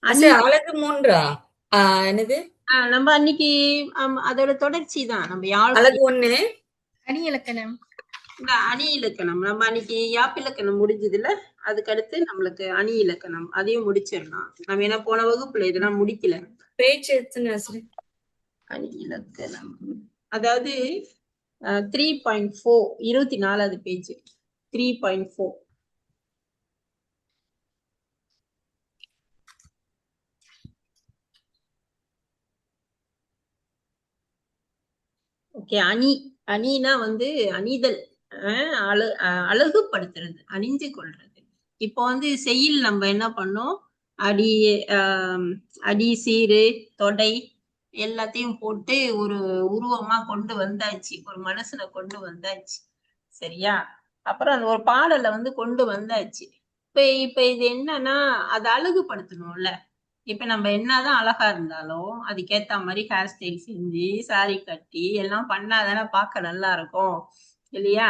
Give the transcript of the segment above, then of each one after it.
அணி அழகு மூன்றா என்னது நம்ம அன்னைக்கு அதோட தொடர்ச்சி தான் நம்ம யாழ் அழகு ஒண்ணு அணி இலக்கணம். இந்த அணி இலக்கணம் நம்ம அன்னைக்கு யாப் இலக்கணம் முடிஞ்சதுல அதுக்கு அடுத்து நம்மளுக்கு அணி இலக்கணம் அதையும் முடிச்சிடலாம். நம்ம என்ன போன வகுப்புல இதெல்லாம் முடிக்கல. பேச்சு எத்தனை அணி இலக்கணம் அதாவது 3.4 24வது பேஜ் 3.4. ஓகே. அணினா வந்து அணிதல், அழகுபடுத்துறது, அணிஞ்சு கொள்றது. இப்போ வந்து செய்யுள் நம்ம என்ன பண்ணோம், அடி சீரு தொடை எல்லாத்தையும் போட்டு ஒரு உருவமா கொண்டு வந்தாச்சு, ஒரு மனசுல கொண்டு வந்தாச்சு. சரியா? அப்புறம் அந்த ஒரு பாடலை வந்து கொண்டு வந்தாச்சு. இப்ப இது என்னன்னா அதை அழகுபடுத்தணும்ல. இப்ப நம்ம என்னதான் அழகா இருந்தாலும் அதுக்கேத்த மாதிரி ஹேர் ஸ்டைல் செஞ்சு சாரி கட்டி எல்லாம் பண்ணாதானே பார்க்க நல்லா இருக்கும் இல்லையா?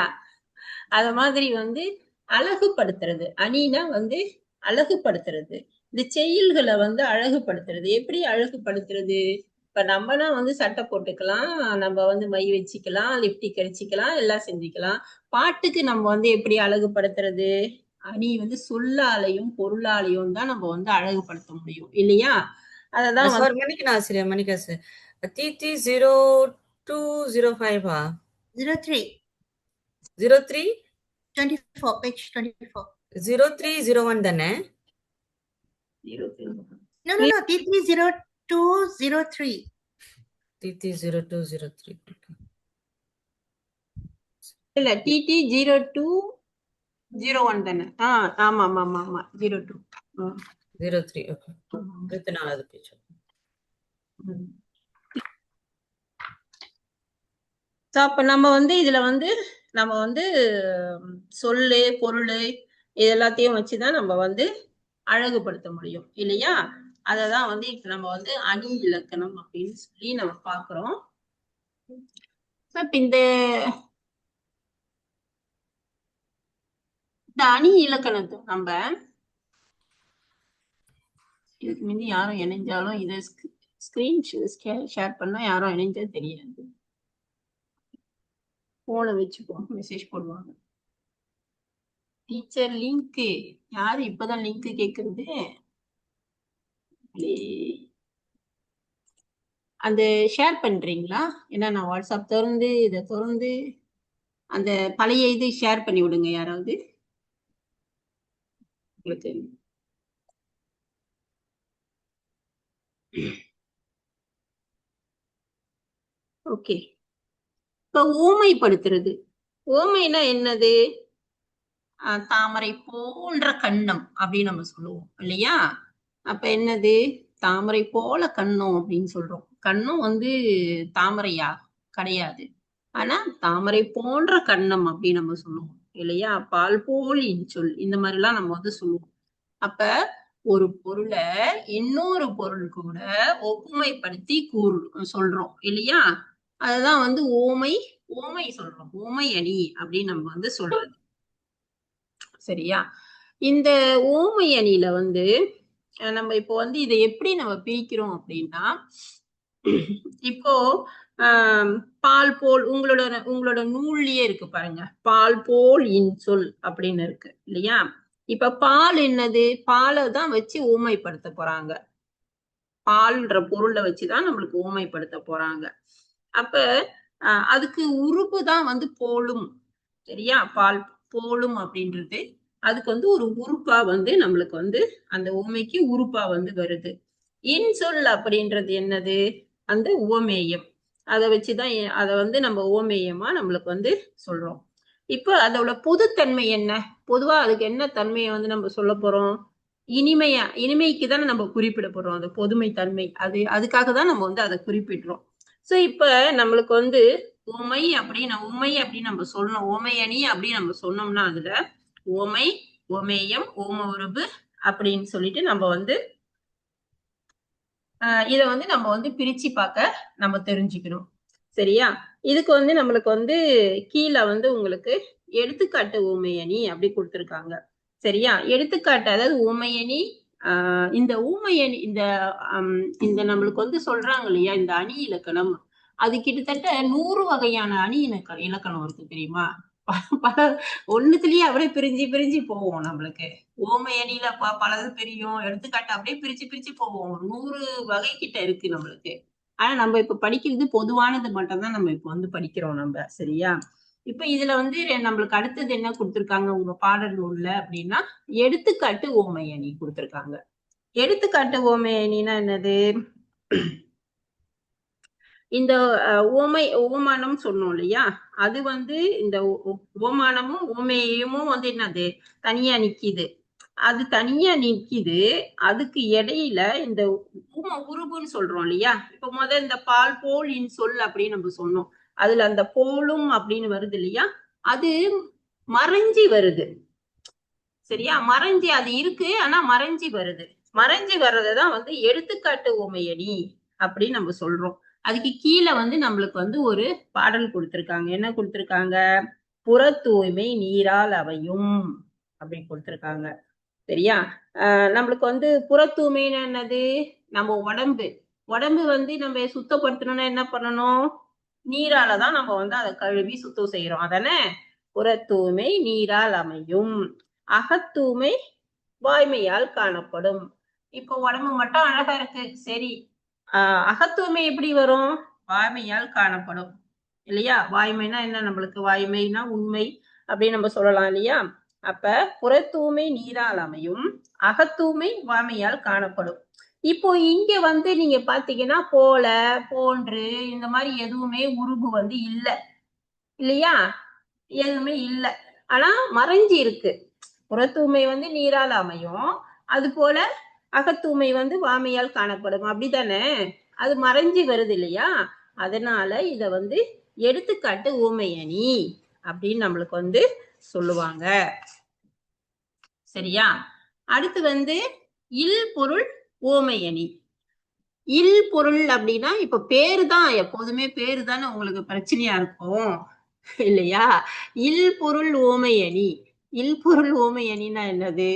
அத மாதிரி வந்து அழகுபடுத்துறது. அணினா வந்து அழகுபடுத்துறது. இந்த செயல்களை வந்து அழகுபடுத்துறது. எப்படி அழகுபடுத்துறது? இப்ப நம்மனா வந்து சட்டை போட்டுக்கலாம், நம்ம வந்து மை வச்சுக்கலாம், லிப்டிக் அடிச்சுக்கலாம், எல்லாம் செஞ்சுக்கலாம். பாட்டுக்கு நம்ம வந்து எப்படி அழகுபடுத்துறது? அணி வந்து சொல்லாலையும் பொருளாலையும் தான் நம்ம வந்து அழகுபடுத்த முடியும் இல்லையா? அததான் சாரி மணிக்கணும் ஆசிரியர் மணிக்காசு டிடி 0205 03 03 24 page 24. 0301 தானே? No, T300203. டிடி 0203 இல்ல டிடி 0201 தானே? ஆமா ஆமா ஆமா ஆமா 02 03. ஓகே. 24வது பேஜ். அப்ப நம்ம வந்து இதுல வந்து நம்ம வந்து சொல்லு பொருள் இது எல்லாத்தையும் வச்சுதான் நம்ம வந்து அழகுபடுத்த முடியும் இல்லையா? அததான் வந்து இப்ப நம்ம வந்து அணி இலக்கணம் அப்படின்னு சொல்லி நம்ம பாக்குறோம். இப்ப இந்த அணி இலக்கணத்தை நம்ம இதுக்கு முந்தி யாரும் இணைஞ்சாலும் இதை ஸ்கிரீன் ஷேர் பண்ணா யாரும் இணைஞ்சா தெரியாது. போனை வச்சுப்போம், மெசேஜ் போடுவாங்க. டீச்சர் லிங்க் யாரு இப்பதான் லிங்க் கேக்குறது? அந்த ஷேர் பண்றீங்களா? ஏன்னா நான் வாட்ஸ்அப் திறந்து இதை திறந்து அந்த பழைய இது ஷேர் பண்ணி விடுங்க யாராவது. உங்களுக்கு ஓகே. இப்ப ஊமைப்படுத்துறது. ஊமைனா என்னது? தாமரை போன்ற கண்ணம் அப்படின்னு நம்ம சொல்லுவோம் இல்லையா? அப்ப என்னது? தாமரை போல கண்ணம் அப்படின்னு சொல்றோம். கண்ணும் வந்து தாமரையா கிடையாது, ஆனா தாமரை போன்ற கண்ணம் அப்படின்னு நம்ம சொல்லுவோம் இல்லையா? பால் போல் இன்சொல் இந்த மாதிரி எல்லாம் நம்ம வந்து சொல்லுவோம். அப்ப ஒரு பொருளை இன்னொரு பொருள் கூட ஒப்புமைப்படுத்தி சொல்றோம் இல்லையா? அதுதான் வந்து ஓமை சொல்றோம். ஓமை அணி அப்படின்னு நம்ம வந்து சொல்றது. சரியா? இந்த ஓமை அணியில வந்து நம்ம இப்போ வந்து இதை எப்படி நம்ம பிரிக்கிறோம் அப்படின்னா, இப்போ பால் போல் உங்களோட நூல்லயே இருக்கு பாருங்க, பால் போல் இன்சொல் அப்படின்னு இருக்கு இல்லையா? இப்ப பால் என்னது? பாலை தான் வச்சு ஊமைப்படுத்த போறாங்க. பால்ன்ற பொருளை வச்சுதான் நம்மளுக்கு ஊமைப்படுத்த போறாங்க. அப்ப அதுக்கு உறுப்பு தான் வந்து போலும். சரியா? பால் போலும் அப்படின்றது அதுக்கு வந்து ஒரு உறுப்பா வந்து நம்மளுக்கு வந்து அந்த உவமைக்கு உறுப்பா வந்து வருது. இன்சொல் அப்படின்றது என்னது? அந்த உவமேயம். அதை வச்சுதான் அதை வந்து நம்ம உவமேயமா நம்மளுக்கு வந்து சொல்றோம். இப்ப அதோட பொதுத்தன்மை என்ன? பொதுவா அதுக்கு என்ன தன்மையை வந்து நம்ம சொல்ல போறோம்? இனிமைக்கு தானே நம்ம குறிப்பிட போறோம். அந்த பொதுமை தன்மை அதுக்காக தான் நம்ம வந்து அதை குறிப்பிடுறோம். சோ இப்ப நம்மளுக்கு வந்து உமை அப்படின்னு நம்ம சொல்லணும். ஓமை அணி அப்படின்னு நம்ம சொன்னோம்னா அதுல ஓமை, ஓமேயம், ஓம உருபு அப்படின்னு சொல்லிட்டு நம்ம வந்து இத வந்து நம்ம வந்து பிரிச்சு பார்க்க நம்ம தெரிஞ்சுக்கணும். சரியா? இதுக்கு வந்து நம்மளுக்கு வந்து கீழே வந்து உங்களுக்கு எடுத்துக்காட்டு ஊமையணி அப்படி கொடுத்துருக்காங்க. சரியா? எடுத்துக்காட்டு அதாவது ஊமையணி இந்த ஊமை அணி இந்த நம்மளுக்கு வந்து சொல்றாங்க இல்லையா இந்த அணி இலக்கணம், அது கிட்டத்தட்ட 100 வகையான அணி இலக்கணம் இருக்கு தெரியுமா? பல ஒண்ணுத்துலயே அப்படியே பிரிஞ்சு பிரிஞ்சு போவோம். நம்மளுக்கு ஓமை அணியில பலது பிரியும், எடுத்துக்காட்டு அப்படியே பிரிச்சு பிரிச்சு போவோம். 100 வகை கிட்ட இருக்கு நம்மளுக்கு. ஆனா நம்ம இப்ப படிக்கிறது பொதுவானது மட்டும்தான் நம்ம இப்ப வந்து படிக்கிறோம் நம்ம. சரியா? இப்ப இதுல வந்து நம்மளுக்கு அடுத்தது என்ன கொடுத்திருக்காங்க உங்க பாடல் நூல்ல அப்படின்னா, எடுத்துக்காட்டு ஓமை அணி கொடுத்திருக்காங்க. எடுத்துக்காட்டு ஓமை அணின்னா என்னது? இந்த ஓமானம் சொன்னோம் இல்லையா, அது வந்து இந்த ஓமானமும் ஓமேயமும் வந்து என்னது தனியா நிக்குது. அது தனியா நிக்குது. அதுக்கு இடையில இந்த உருபுன்னு சொல்றோம் இல்லையா. இப்ப இந்த பால் போல் சொல் அப்படின்னு நம்ம சொன்னோம். அதுல அந்த போலும் அப்படின்னு வருது இல்லையா, அது மறைஞ்சி வருது. சரியா? மறைஞ்சி அது இருக்கு, ஆனா மறைஞ்சி வருது. மறைஞ்சி வர்றதுதான் வந்து எடுத்துக்காட்டு ஓமையணி அப்படின்னு நம்ம சொல்றோம். அதுக்கு கீழே வந்து நம்மளுக்கு வந்து ஒரு பாடல் கொடுத்திருக்காங்க. என்ன கொடுத்திருக்காங்க? புற தூய்மை நீரால் அவையும் அப்படின்னு கொடுத்திருக்காங்க. சரியா? நம்மளுக்கு வந்து புற தூய்மைன்னு என்னது? நம்ம உடம்பு வந்து நம்ம சுத்தப்படுத்தணும்னா என்ன பண்ணணும்? நீராலதான் நம்ம வந்து அதை கழுவி சுத்தம் செய்யறோம். அதானே? புற தூய்மை நீரால் அமையும், அகத்தூய்மை வாய்மையால் காணப்படும். இப்போ உடம்பு மட்டும் அழகா இருக்கு, சரி. அகத்தூய்மை எப்படி வரும்? வாய்மையால் காணப்படும் இல்லையா? வாய்மைனா என்ன? நம்மளுக்கு வாய்மைனா உண்மை அப்படின்னு நம்ம சொல்லலாம் இல்லையா? அப்ப புற தூய்மை நீரால் அமையும், அகத்தூய்மை வாய்மையால் காணப்படும். இப்போ இங்க வந்து நீங்க பாத்தீங்கன்னா போல போன்று இந்த மாதிரி எதுவுமே உருபு வந்து இல்லை இல்லையா? எதுவுமே இல்லை, ஆனா மறைஞ்சி இருக்கு. புற தூய்மை வந்து நீரால் அமையும், அது போல அகத்தூய்மை வந்து வாமையால் காணப்படும். அப்படித்தானே? அது மறைஞ்சி வருது இல்லையா? அதனால இத வந்து எடுத்துக்காட்டு ஊமை அணி அப்படின்னு நம்மளுக்கு வந்து சொல்லுவாங்க. சரியா? அடுத்து வந்து இல் பொருள் ஓமை அணி. இல் பொருள் அப்படின்னா இப்ப பேரு தான், எப்போதுமே பேரு தானே உங்களுக்கு பிரச்சனையா இருக்கும் இல்லையா? இல் பொருள் ஓமை அணி. இல் பொருள் ஓமை அணின்னா என்னது?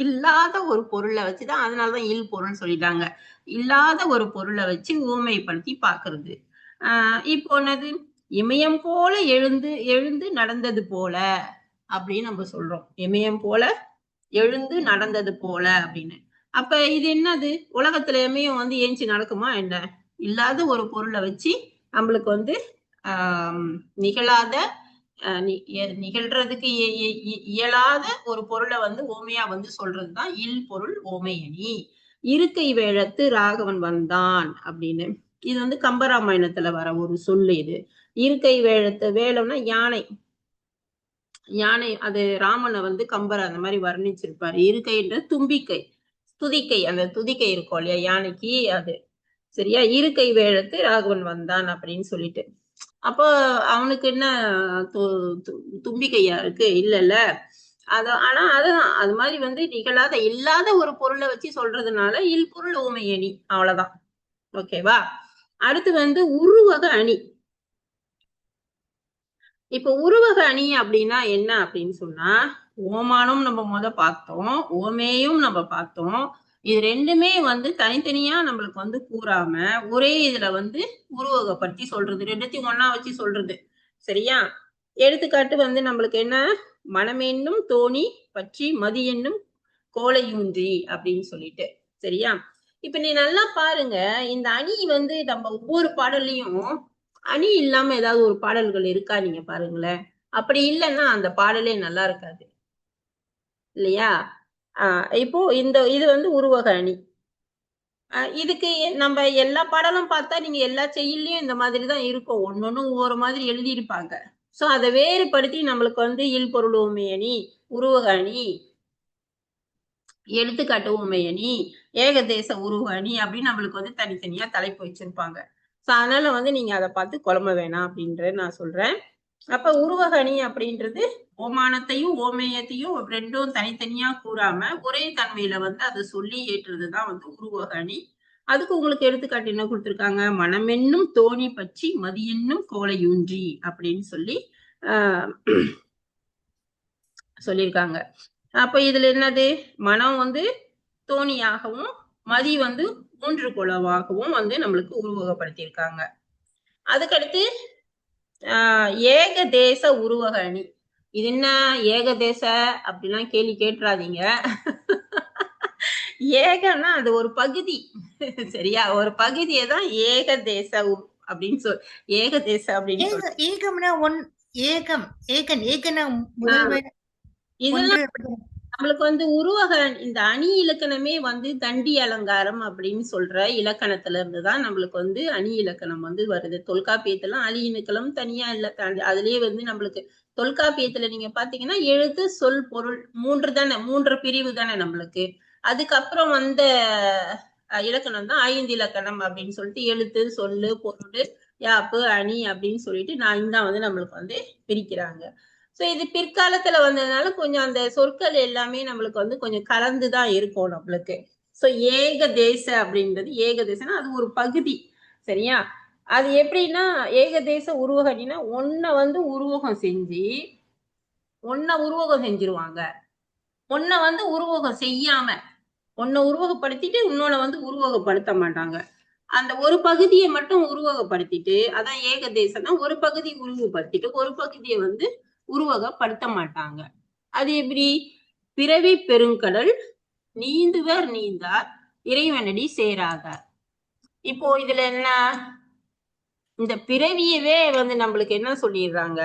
இல்லாத ஒரு பொருளை வச்சுதான், அதனாலதான் இல் பொருள் சொல்லிட்டாங்க. இல்லாத ஒரு பொருளை வச்சு ஊமைப்படுத்தி பாக்குறது. இப்போ என்னது? இமயம் போல எழுந்து நடந்தது போல அப்படின்னு நம்ம சொல்றோம். இமயம் போல எழுந்து நடந்தது போல அப்படின்னு. அப்ப இது என்னது? உலகத்துல இமயம் வந்து ஏஞ்சி நடக்குமா என்ன? இல்லாத ஒரு பொருளை வச்சு நம்மளுக்கு வந்து நிகழாத நிகழ்றதுக்கு இயலாத ஒரு பொருளை வந்து ஓமையா வந்து சொல்றதுதான் இல் பொருள் ஓமை அணி. இருக்கை வேழத்து ராகவன் வந்தான் அப்படின்னு. இது வந்து கம்பராமாயணத்துல வர ஒரு சொல்லு. இது இருக்கை வேழத்து, வேளம்னா யானை. யானை அது ராமனை வந்து கம்பர் அந்த மாதிரி வர்ணிச்சிருப்பாரு. இருக்கைன்ற தும்பிக்கை, துதிக்கை, அந்த துதிக்கை இருக்கும் இல்லையா யானைக்கு, அது. சரியா? இருக்கை வேழத்து ராகவன் வந்தான் அப்படின்னு சொல்லிட்டு, அப்போ அவனுக்கு என்ன தும்பிக்கையா இருக்கு? இல்லல்ல. ஆனா அதுதான் அது மாதிரி வந்து நிகழாத இல்லாத ஒரு பொருளை வச்சு சொல்றதுனால இல் பொருள் ஊமை அணி. அவ்வளவுதான். ஓகேவா? அடுத்து வந்து உருவக அணி. இப்ப உருவக அணி அப்படின்னா என்ன அப்படின்னு சொன்னா, ஓமானும் நம்ம பார்த்தோம், ஓமேயும் நம்ம பார்த்தோம். இது ரெண்டுமே வந்து தனித்தனியா நம்மளுக்கு வந்து கூறாம ஒரே இதுல வந்து உருவகப்படுத்தி சொல்றது, ரெண்டுத்தையும் ஒன்னா வச்சு சொல்றது. சரியா? எடுத்துக்காட்டு வந்து நம்மளுக்கு என்ன? மனமென்னும் தோணி பற்றி மதி என்னும் கோலையூன்றி அப்படின்னு சொல்லிட்டு. சரியா? இப்ப நீ நல்லா பாருங்க, இந்த அணி வந்து நம்ம ஒவ்வொரு பாடல்லையும் அணி இல்லாம ஏதாவது ஒரு பாடல்கள் இருக்கா? நீங்க பாருங்களேன். அப்படி இல்லைன்னா அந்த பாடலே நல்லா இருக்காது இல்லையா? இப்போ இது வந்து உருவக அணி. இதுக்கு நம்ம எல்லா பாடலும் பார்த்தா நீங்க எல்லா செயல்லையும் இந்த மாதிரிதான் இருக்கும். ஒன்னொன்னும் ஒவ்வொரு மாதிரி எழுதியிருப்பாங்க. சோ அதை வேறுபடுத்தி நம்மளுக்கு வந்து இல் பொருள் ஊமை அணி, உருவக அணி, எடுத்துக்காட்டு ஊமை அணி, ஏகதேச உருவக அணி அப்படின்னு நம்மளுக்கு வந்து தனித்தனியா தலைப்பு வச்சிருப்பாங்க. சோ அதனால வந்து நீங்க அதை பார்த்து குழம்ப வேணாம் அப்படின்ற நான் சொல்றேன். அப்ப உருவக அணி அப்படின்றது ஓமானத்தையும் ஓமேயத்தையும் ரெண்டும் தனித்தனியா கூறாம ஒரே தன்மையில வந்து அதை சொல்லி ஏற்றுறதுதான் வந்து உருவக அணி. அதுக்கு உங்களுக்கு எடுத்துக்காட்டு என்ன கொடுத்திருக்காங்க? மனமென்னும் தோணி பற்றி மதி என்னும் கோலையூன்றி அப்படின்னு சொல்லி சொல்லியிருக்காங்க. அப்ப இதுல என்னது, மனம் வந்து தோணியாகவும் மதி வந்து மூன்று குலவாகவும் வந்து நம்மளுக்கு உருவகப்படுத்தியிருக்காங்க. அதுக்கடுத்து ஏக தேச உருவக அணி. இது என்ன ஏக தேச அப்படிலாம் கேள்வி கேட்டுறாதீங்க. ஏகன்னா அது ஒரு பகுதி, சரியா? ஒரு பகுதியை தான் ஏக தேச அப்படின்னு ஏக தேச அப்படின்னு சொல்றோம். ஏகம்னா ஏகம் ஏகன் ஏகனா முதல்வர் இதெல்லாம் நம்மளுக்கு வந்து உருவக இந்த அணி இலக்கணமே வந்து தண்டி அலங்காரம் அப்படின்னு சொல்ற இலக்கணத்துல இருந்துதான் நம்மளுக்கு வந்து அணி இலக்கணம் வந்து வருது. தொல்காப்பியத்துல அணி இலக்கணம் தனியா இல்ல, அதுலயே வந்து நம்மளுக்கு தொல்காப்பியத்துல நீங்க பாத்தீங்கன்னா எழுத்து சொல் பொருள் மூன்று பிரிவு தானே நம்மளுக்கு. அதுக்கப்புறம் வந்த இலக்கணம் தான் 5 இலக்கணம் அப்படின்னு சொல்லிட்டு எழுத்து சொல்லு பொருள் யாப்பு அணி அப்படின்னு சொல்லிட்டு 5 தான் வந்து நம்மளுக்கு வந்து பிரிக்கிறாங்க. சோ இது பிற்காலத்துல வந்ததுனால கொஞ்சம் அந்த சொற்கள் எல்லாமே நம்மளுக்கு வந்து கொஞ்சம் கலந்துதான் இருக்கும் நம்மளுக்கு. சோ ஏக தேச அப்படின்றது, ஏக தேசம்னா அது ஒரு பகுதி, சரியா? அது எப்படின்னா ஏக தேச உருவகம்னா ஒன்ன வந்து உருவகம் செஞ்சிருவாங்க, ஒன்ன வந்து உருவகம் செய்யாம, ஒன்ன உருவகப்படுத்திட்டு இன்னொன்னு வந்து உருவகப்படுத்த மாட்டாங்க. அந்த ஒரு பகுதியை மட்டும் உருவகப்படுத்திட்டு, அதான் ஏக தேசம்னா ஒரு பகுதி உருவகப்படுத்திட்டு ஒரு பகுதியை வந்து உருவகப்படுத்த மாட்டாங்க. அது எப்படி? பிறவி பெருங்கடல் நீந்துவர் நீந்தார் இறைவனடி சேராதார். இப்போ இதுல என்ன, இந்த பிறவியவே வந்து நம்மளுக்கு என்ன சொல்லிடுறாங்க,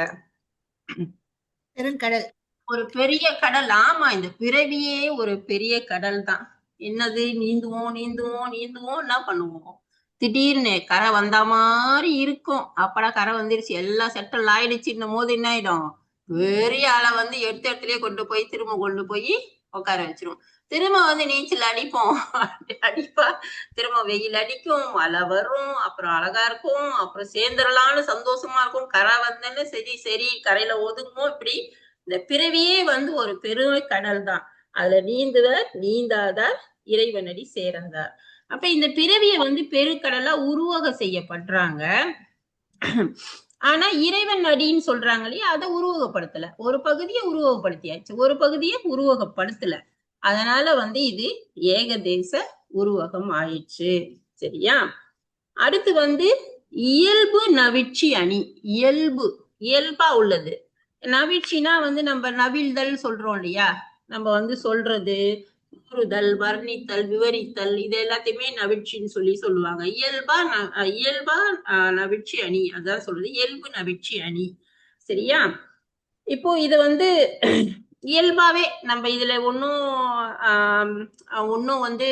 பெருங்கடல், ஒரு பெரிய கடல். ஆமா, இந்த பிறவியே ஒரு பெரிய கடல் தான். என்னது, நீந்துவோம் என்ன பண்ணுவோம், திடீர்னு கரை வந்த மாதிரி இருக்கும். அப்படா கரை வந்துருச்சு, எல்லாம் செட்டில் ஆயிடுச்சுன்னும் போது என்ன ஆயிடும், பெரிய ஆளை வந்து எடுத்த இடத்துலயே கொண்டு போய் உட்கார வச்சிரும். திரும்ப வந்து நீச்சல் அடிப்போம், அடிப்பா, திரும்ப வெயில் அடிக்கும், மழை வரும், அப்புறம் அழகா இருக்கும், அப்புறம் சேர்ந்துடலாம்னு சந்தோஷமா இருக்கும். கரை வந்தேன்னு சரி கரையில ஒதுங்குவோம். இப்படி இந்த பிறவியே வந்து ஒரு பெரும் கடல் தான். அதுல நீந்துவர் நீந்தாதார் இறைவனடி சேராதார். அப்ப இந்த பிறவியை வந்து பெருக்கடலா உருவகம் செய்யப்படுறாங்க. ஆனா இறைவன் அடின்னு சொல்றாங்க இல்லையா, அதை உருவகப்படுத்தல. ஒரு பகுதியை உருவகப்படுத்தியாச்சு, ஒரு பகுதியை உருவகப்படுத்தல. அதனால வந்து இது ஏகதேச உருவகம் ஆயிடுச்சு, சரியா? அடுத்து வந்து இயல்பு நவிழ்ச்சி அணி. இயல்பா உள்ளது. நவிழ்ச்சினா வந்து நம்ம நவிழ்தல் சொல்றோம் இல்லையா, நம்ம வந்து சொல்றது, கூறுதல், வர்ணித்தல், விவரித்தல், இது எல்லாத்தையுமே நவிழ்ச்சின்னு சொல்லுவாங்க. இயல்பா நவிழ்ச்சி அணி, அதான் சொல்றது இயல்பு நவிழ்ச்சி அணி, சரியா? இப்போ இது வந்து இயல்பாவே நம்ம இதுல ஒன்னும் வந்து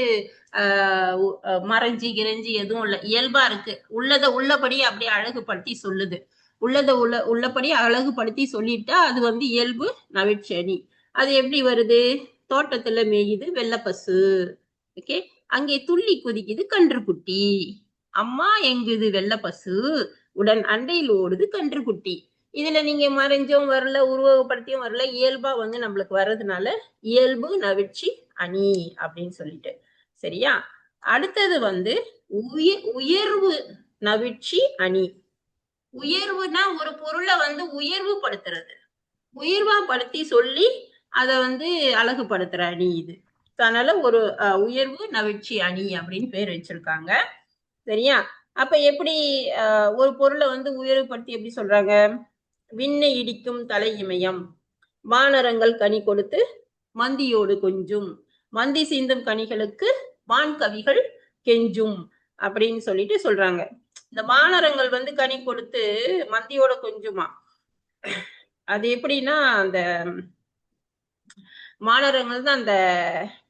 மறைஞ்சி கிரைஞ்சி எதுவும் இல்லை, இயல்பா இருக்கு. உள்ளபடி அப்படியே அழகுபடுத்தி சொல்லுது. உள்ளபடி அழகுபடுத்தி சொல்லிட்டா அது வந்து இயல்பு நவிழ்ச்சி அணி. அது எப்படி வருது, தோட்டத்துல மேயுது வெள்ளப்பசு, ஓகே, அங்கே துள்ளி குதிக்குது கன்றுக்குட்டி, அம்மா எங்குது வெள்ளப்பசு, உடன் அண்டையில் ஓடுது கன்றுக்குட்டி. இதுல நீங்க மறைஞ்சும் வரல, உருவகப்படுத்தியும் வரல, இயல்பா வந்து நம்மளுக்கு வர்றதுனால இயல்பு நவிழ்ச்சி அணி அப்படின்னு சொல்லிட்டு, சரியா? அடுத்தது வந்து உயர்வு நவிழ்ச்சி அணி. உயர்வுனா ஒரு பொருளை வந்து உயர்வுபடுத்துறது, உயர்வா படுத்தி சொல்லி அதை வந்து அழகுபடுத்துற அணி இது. அதனால ஒரு உயர்வு நவிழ்ச்சி அணி அப்படின்னு பேர் வச்சிருக்காங்க, சரியா? அப்ப எப்படி ஒரு பொருளை வந்து உயர்வுபடுத்தி எப்படி சொல்றாங்க, விண்ணை இடிக்கும் தலை இமயம், வானரங்கள் கனி கொடுத்து மந்தியோடு கொஞ்சும், மந்தி சீந்தும் கனிகளுக்கு வான் கவிகள் கெஞ்சும் அப்படின்னு சொல்லிட்டு சொல்றாங்க. இந்த வானரங்கள் வந்து கனி கொடுத்து மந்தியோட கொஞ்சுமா, அது எப்படின்னா அந்த வானரங்கள் தான் அந்த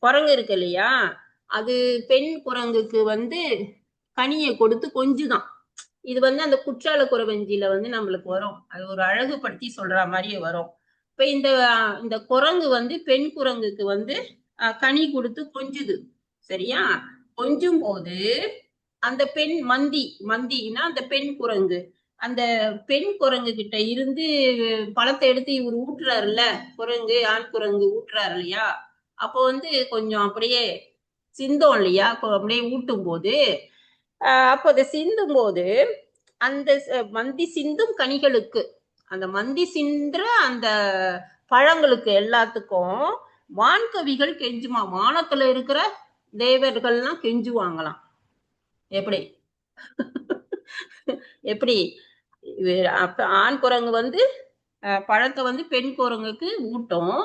குரங்கு இருக்கு இல்லையா, அது பெண் குரங்குக்கு வந்து கனியை கொடுத்து கொஞ்சுதான். இது வந்து அந்த குற்றால குறவஞ்சியில வந்து நம்மளுக்கு வரும், அது ஒரு அழகுபடுத்தி சொல்ற மாதிரியே வரும். இப்ப இந்த குரங்கு வந்து பெண் குரங்குக்கு வந்து கனி கொடுத்து கொஞ்சுது, சரியா? கொஞ்சும் போது அந்த பெண் மந்தினா அந்த பெண் குரங்கு, அந்த பெண் குரங்கு கிட்ட இருந்து பழத்தை எடுத்து இவர் ஊட்டுறாருல்ல, குரங்கு ஆண் குரங்கு ஊட்டுறாரு இல்லையா, அப்போ வந்து கொஞ்சம் அப்படியே சிந்தோம் இல்லையா, அப்படியே ஊட்டும் போது அப்போ அதை சிந்தும் போது அந்த மந்தி சிந்தும் கனிகளுக்கு, அந்த மந்தி சிந்துற அந்த பழங்களுக்கு எல்லாத்துக்கும் வான்கவிகள் கெஞ்சுமா, வானத்துல இருக்கிற தேவர்கள்லாம் கெஞ்சுவாங்களாம். எப்படி எப்படி அப்ப ஆண் குரங்கு வந்து பழத்தை வந்து பெண் குரங்குக்கு ஊட்டும்.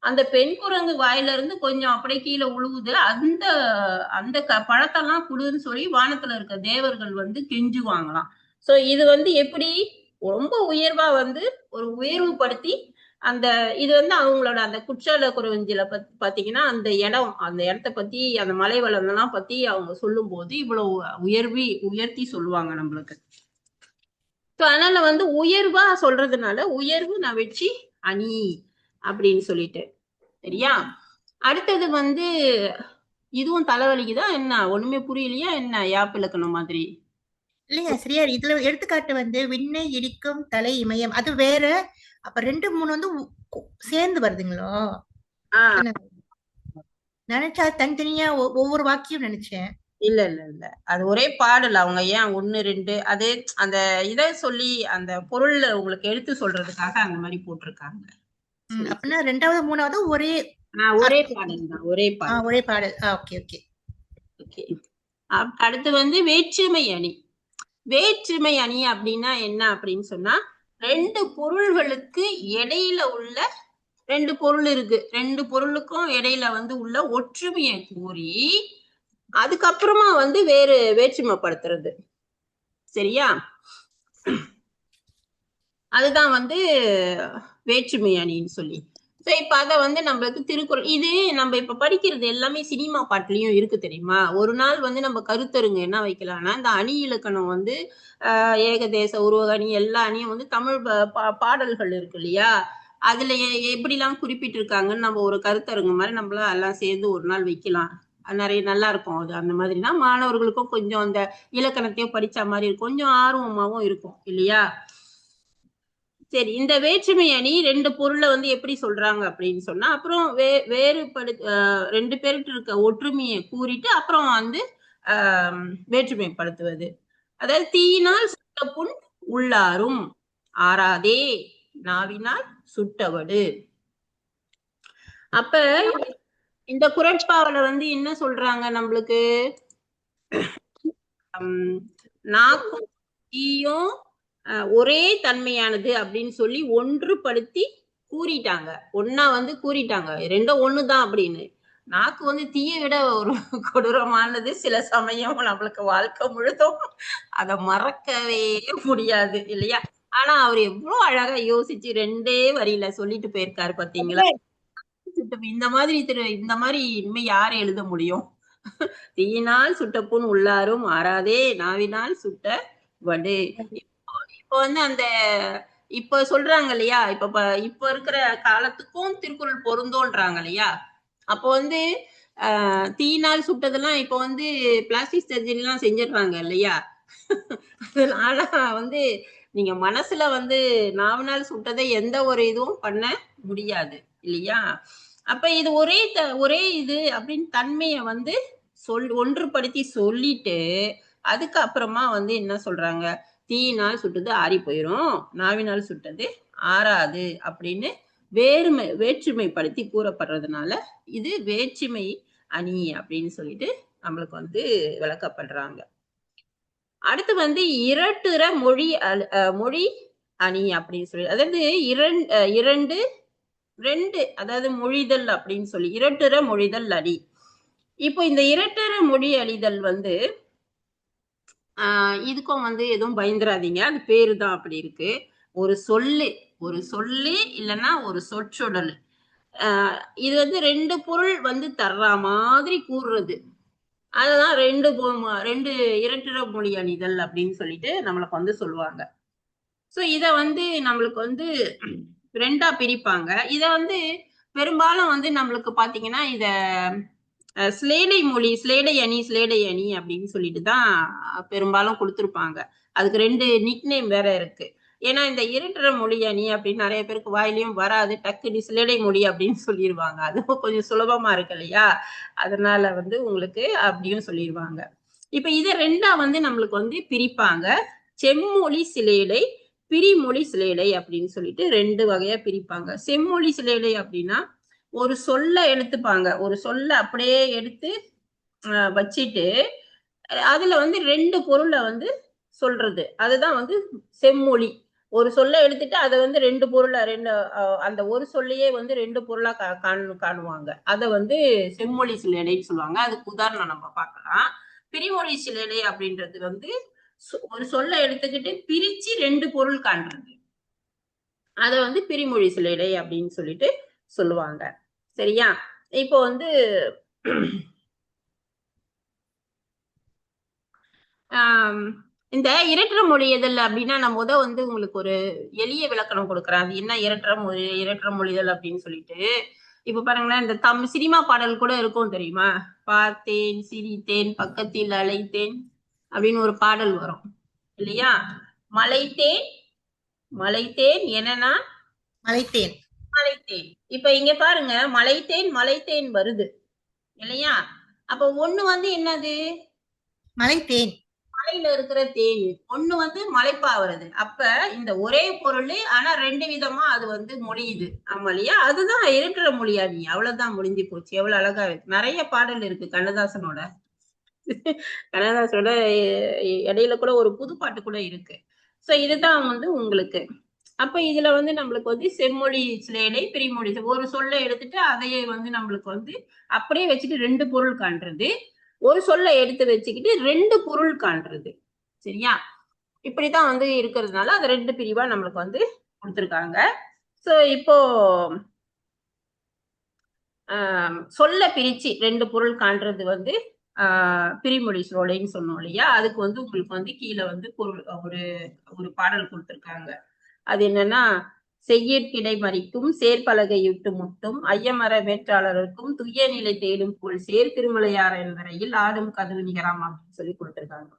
அந்த பெண் குரங்கு வாயில இருந்து கொஞ்சம் அப்படியே கீழே உழுவுது. அந்த அந்த பழத்தெல்லாம் குடுன்னு சொல்லி வானத்துல இருக்க தேவர்கள் வந்து கெஞ்சுவாங்களாம். சோ இது வந்து எப்படி ரொம்ப உயர்வா வந்து ஒரு உயர்வு படுத்தி அந்த இது வந்து அவங்களோட அந்த குற்றால குறவஞ்சில பாத்தீங்கன்னா அந்த இடத்த பத்தி அந்த மலை வளர்ந்தெல்லாம் பத்தி அவங்க சொல்லும் போது இவ்வளவு உயர்த்தி சொல்லுவாங்க நம்மளுக்கு. அதனால வந்து உயர்வா சொல்றதுனால உயர்வு நான் வெற்றி அணி அப்படின்னு சொல்லிட்டு சரியா. அடுத்தது வந்து இதுவும் தலைவலிக்குதான் என்ன, ஒண்ணுமே புரியலையா என்ன, யாப்பு இலக்கணம் மாதிரி? இல்லைங்க சரியா. இதுல எடுத்துக்காட்டு வந்து விண்ணை இடிக்கும் தலை இமயம் அது வேற. அப்ப 2 3 வந்து சேர்ந்து வருதுங்களோ? நினைச்சா தனித்தனியா ஒவ்வொரு வாக்கியம் நினைச்சேன். இல்ல இல்ல இல்ல, அது ஒரே பாடல். அவங்க ஏன் 1 2 அது அந்த இதை சொல்லி அந்த பொருள் உங்களுக்கு எடுத்து சொல்றதுக்காக அந்த மாதிரி போட்டிருக்காங்க. அப்படின்னா 2வது 3வது ஒரே ஒரே பாடல் தான், ஒரே பாடல். ஒரே பாடல். Okay okay okay. அடுத்து வந்து வேற்றுமை அணி. வேற்றுமை அணி அப்படின்னா என்ன அப்படின்னு சொன்னா, 2 பொருள்களுக்கு இடையில உள்ள 2 பொருள் இருக்கு, 2 பொருளுக்கும் இடையில வந்து உள்ள ஒற்றுமையை கூறி அதுக்கப்புறமா வந்து வேற்றுமைப்படுத்துறது. சரியா? அதுதான் வந்து வேற்றுமை அணின்னு சொல்லி. இப்ப அத வந்து நம்மளுக்கு திருக்குறள் இது நம்ம இப்ப படிக்கிறது எல்லாமே சினிமா பாட்டுலயும் இருக்கு தெரியுமா. ஒரு நாள் வந்து நம்ம கருத்தருங்க என்ன வைக்கலாம்னா, இந்த அணி இலக்கணம் வந்து ஏகதேச உருவக அணி எல்லா அணியும் வந்து தமிழ் பாடல்கள் இருக்கு இல்லையா, அதுல எப்படிலாம் குறிப்பிட்டிருக்காங்கன்னு நம்ம ஒரு கருத்தரங்கு மாதிரி நம்மள எல்லாம் சேர்ந்து ஒரு நாள் வைக்கலாம். நிறைய நல்லா இருக்கும். அது அந்த மாதிரினா மாணவர்களுக்கும் கொஞ்சம் அந்த இலக்கணத்தையும் படிச்ச மாதிரி இருக்கும், கொஞ்சம் ஆர்வமாவும் இருக்கும் இல்லையா. சரி, இந்த வேற்றுமை அணி 2 பொருளை வந்து எப்படி சொல்றாங்க அப்படின்னு சொன்னா, அப்புறம் வேறுபடு 2 பேருக்கு இருக்க ஒற்றுமையை கூறிட்டு அப்புறம் வந்து வேற்றுமைப்படுத்துவது. அதாவது தீயினால் சுட்ட புண் உள்ளாரும் ஆறாதே, நாவினால் சுட்டவடு. அப்ப இந்த குறட்பாவில வந்து என்ன சொல்றாங்க நம்மளுக்கு, நாக்கும் தீயும் ஒரே தன்மையானது அப்படின்னு சொல்லி ஒன்றுபடுத்தி கூறிட்டாங்க. ஒன்னா வந்து கூறிட்டாங்க, 2 ஒண்ணுதான் அப்படின்னு. நாக்கு வந்து தீயை விட ஒரு கொடூரமானது. சில சமயம் நம்மளுக்கு வாழ்க்கை முழுதும் அதை மறக்கவே முடியாது இல்லையா. ஆனா அவர் எவ்வளவு அழகா யோசிச்சு 2 வரியில சொல்லிட்டு போயிருக்காரு பாத்தீங்களா. இந்த மாதிரி இனிமே யாரை எழுத முடியும்? தீயினால் சுட்ட புண் உள்ளாரும் ஆறாதே, நாவினால் சுட்ட வடு. இப்ப வந்து அந்த இப்ப சொல்றாங்க இல்லையா, இப்ப இருக்கிற காலத்துக்கும் திருக்குறள் பொருந்தோன்றாங்க இல்லையா. அப்போ வந்து தீயினால் சுட்டதெல்லாம் இப்ப வந்து பிளாஸ்டிக் சர்ஜரி எல்லாம் செஞ்சிடுறாங்க இல்லையா. அதனால வந்து நீங்க மனசுல வந்து நாவினால் சுட்டதை எந்த ஒரு இதுவும் பண்ண முடியாது இல்லையா. அப்ப இது ஒரே இது அப்படின்னு தன்மையை வந்து ஒன்றுபடுத்தி சொல்லிட்டு அதுக்கு அப்புறமா வந்து என்ன சொல்றாங்க, தீயினால் சுட்டது ஆறி போயிரும், நாவினால் சுட்டது ஆறாது அப்படின்னு வேற்றுமைப்படுத்தி கூறப்படுறதுனால இது வேற்றுமை அணி அப்படின்னு சொல்லிட்டு நம்மளுக்கு வந்து விளக்கப்படுறாங்க. அடுத்து வந்து இரட்டுற மொழி அணி அப்படின்னு சொல்லி, அதாவது ரெண்டு அதாவது மொழிதல் அப்படின்னு சொல்லி இரட்டுற மொழிதல் அணி. இப்போ இந்த இரட்டுற மொழி அழிதல் வந்து இதுக்கும் வந்து எதுவும் பயந்துராதீங்க, அது பேரு தான் அப்படி இருக்கு. ஒரு சொல்லு இல்லைன்னா ஒரு சொற்றொடல், இது வந்து 2 பொருள் வந்து தர்ற மாதிரி கூறுறது. அதுதான் ரெண்டு இரட்டுற மொழி அணிதல் அப்படின்னு சொல்லிட்டு நம்மளுக்கு வந்து சொல்லுவாங்க. சோ இத வந்து நம்மளுக்கு வந்து 2ஆ பிரிப்பாங்க. இத வந்து பெரும்பாலும் வந்து நம்மளுக்கு பாத்தீங்கன்னா இத ஸ்லேடை அணி அப்படின்னு சொல்லிட்டு தான் பெரும்பாலும் கொடுத்துருப்பாங்க. அதுக்கு 2 நிக்நேம் வேற இருக்கு. ஏன்னா இந்த இரட்டுற மொழி அணி அப்படின்னு நிறைய பேருக்கு வாயிலையும் வராது, டக்குனு சிலேடை மொழி அப்படின்னு சொல்லிடுவாங்க. அதுவும் கொஞ்சம் சுலபமா இருக்கு இல்லையா, அதனால வந்து உங்களுக்கு அப்படியும் சொல்லிடுவாங்க. இப்ப இதை 2ஆ வந்து நம்மளுக்கு வந்து பிரிப்பாங்க. செம்மொழி சிலேடை, பிரிமொழி சிலேடை அப்படின்னு சொல்லிட்டு 2 வகையா பிரிப்பாங்க. செம்மொழி சிலேடை அப்படின்னா ஒரு சொல்ல எடுத்துப்பாங்க, ஒரு சொல்ல அப்படியே எடுத்து வச்சிட்டு அதுல வந்து ரெண்டு பொருளை வந்து சொல்றது, அதுதான் வந்து செம்மொழி. ஒரு சொல்ல எடுத்துட்டு அதை வந்து ரெண்டு பொருளை அந்த ஒரு சொல்லையே வந்து ரெண்டு பொருளா காணுவாங்க. அதை வந்து செம்மொழி சிலேடைன்னு சொல்லுவாங்க. அதுக்கு உதாரணம் நம்ம பார்க்கலாம். பிரிமொழி சிலேடை அப்படின்றது வந்து ஒரு சொல்ல எடுத்துக்கிட்டு பிரிச்சு ரெண்டு பொருள் காண்றது, அத வந்து பிரிமொழி சிலேடை அப்படின்னு சொல்லிட்டு சொல்லுவாங்க. சரியா? இப்போ வந்து இந்த இரட்டர மொழி எதல் அப்படின்னா நான் வந்து உங்களுக்கு ஒரு எளிய விளக்கணம் கொடுக்குறேன். அது என்ன இரட்டர மொழிதல் அப்படின்னு சொல்லிட்டு. இப்ப பாருங்களேன், இந்த சினிமா பாடல் கூட இருக்கும் தெரியுமா? பார்த்தேன், சிரித்தேன், பக்கத்தில் அழைத்தேன் அப்படின்னு ஒரு பாடல் வரும் இல்லையா? மலைத்தேன் மலைத்தேன் என்னன்னா மலைத்தேன். மலைத்தேன். இப்ப இங்க பாருங்க, மலைத்தேன் மலைத்தேன் வருது இல்லையா? அப்ப ஒண்ணு வந்து என்னது? மலைத்தேன். மலையில இருக்கிற தேன். ஒண்ணு வந்து மலைப்பா வருது. அப்ப இந்த ஒரே பொருள் ஆனா ரெண்டு விதமா அது வந்து முடியுது. ஆமா இல்லையா? அதுதான் இருக்கிற மொழியா நீ. அவ்வளவுதான், முடிஞ்சு போச்சு. எவ்வளவு அழகா இருக்கு. நிறைய பாடல் இருக்கு கண்ணதாசனோட. கண்ணதாசனோட இடையில கூட ஒரு புது பாட்டு கூட இருக்கு. சோ இதுதான் வந்து உங்களுக்கு. அப்ப இதுல வந்து நம்மளுக்கு வந்து செம்மொழி சிலேடை, பிரிமொழி ஒரு சொல்ல எடுத்துட்டு அதையே வந்து நம்மளுக்கு வந்து அப்படியே வச்சுட்டு ரெண்டு பொருள் காண்றது, ஒரு சொல்ல எடுத்து வச்சுக்கிட்டு ரெண்டு பொருள் காண்றது. சரியா? இப்படித்தான் வந்து இருக்கிறதுனால அது ரெண்டு பிரிவா நம்மளுக்கு வந்து கொடுத்துருக்காங்க. சோ இப்போ சொல்ல பிரிச்சு ரெண்டு பொருள் காண்றது வந்து பிரிமொழி சோலைன்னு சொன்னோம் இல்லையா? அதுக்கு வந்து உங்களுக்கு வந்து கீழே வந்து ஒரு பாடல் கொடுத்துருக்காங்க. அது என்னன்னா, செய்யற்கிடை மறிக்கும் சேர்பலகையிட்டு முட்டும் ஐயமர வேற்றாளருக்கும் துய்ய நிலை தேடும் போல் சேர் திருமலையார் என்பரையில் ஆடும் கதவு நிகராம் அப்படின்னு சொல்லி கொடுத்துருக்காங்க.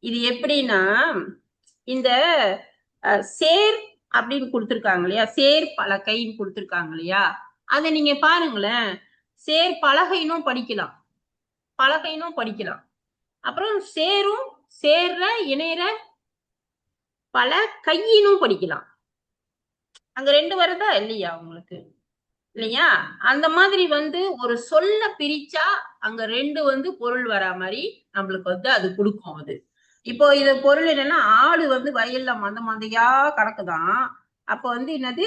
இது எப்படின்னா, இந்த சேர் அப்படின்னு கொடுத்துருக்காங்க இல்லையா? சேர் பலகைன்னு கொடுத்துருக்காங்க இல்லையா? அதை நீங்க பாருங்களேன், சேர் பலகைனும் படிக்கலாம், பலகைனும் படிக்கலாம். அப்புறம் சேரும் சேர்ற இணைற பல கையினும் படிக்கலாம். அங்க ரெண்டு வருதா இல்லையா உங்களுக்கு? இல்லையா? அந்த மாதிரி வந்து ஒரு சொல்ல பிரிச்சா அங்க ரெண்டு வந்து பொருள் வரா மாதிரி நம்மளுக்கு வந்து அது கொடுக்கும். அது இப்போ இது பொருள் என்னன்னா, ஆடு வந்து வயல்ல மந்த மந்தையா கிடக்குதான். அப்ப வந்து என்னது,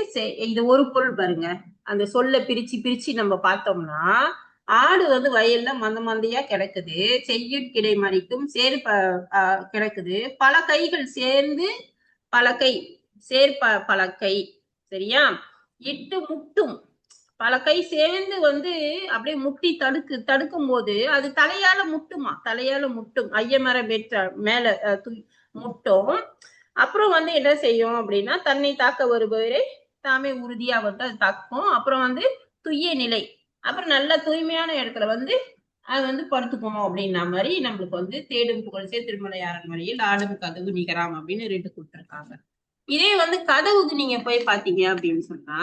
இது ஒரு பொருள் பாருங்க. அந்த சொல்ல பிரிச்சு பிரிச்சு நம்ம பார்த்தோம்னா, ஆடு வந்து வயல்ல மந்த மந்தையா கிடக்குது, செய்யுட்கிடை மறிக்கும் சேர் கிடக்குது, பல கைகள் சேர்ந்து பலகை பலகை. சரியா? இட்டு முட்டும், பலகை சேர்ந்து வந்து அப்படியே முட்டி தடுக்கும் போது அது தலையால முட்டுமா, தலையால முட்டும். ஐயமர வெற்ற மேல முட்டும். அப்புறம் வந்து என்ன செய்யும் அப்படின்னா, தன்னை தாக்க வருபவரை தாமே உறுதியா வந்து அது தாக்கும். அப்புறம் வந்து துய்ய நிலை, அப்புறம் நல்ல தூய்மையான இடத்துல வந்து அது வந்து படுத்துக்கணும் அப்படின்னா மாதிரி நம்மளுக்கு வந்து தேடும் புகழ்ச்சே திருமலையாரன் வழியில் ஆடும் கதவு நிகராம் அப்படின்னு ரெண்டு கொடுத்துருக்காங்க. இதே வந்து கதவுக்கு நீங்க போய் பாத்தீங்க அப்படின்னு சொன்னா,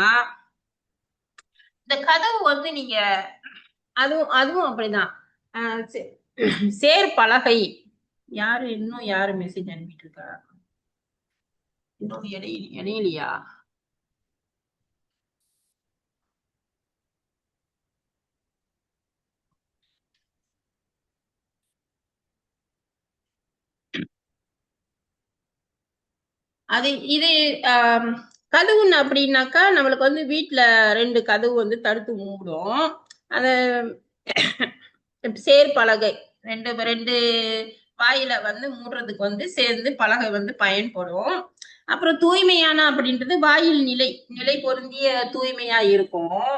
இந்த கதவு வந்து நீங்க அதுவும் அப்படிதான். சேர் பலகை. இன்னும் யாரு மெசேஜ் அனுப்பிட்டு இருக்கா? இன்னும் இடையிலையா? இது கதவுன்னு அப்படின்னாக்கா நம்மளுக்கு வந்து வீட்டுல ரெண்டு கதவு வந்து தடுத்து மூடும். அந்த சேர் பலகை ரெண்டு வாயில வந்து மூடுறதுக்கு வந்து சேர்ந்து பலகை வந்து பயன்படும். அப்புறம் தூய்மையான அப்படின்றது வாயில் நிலை பொருந்திய தூய்மையா இருக்கும்.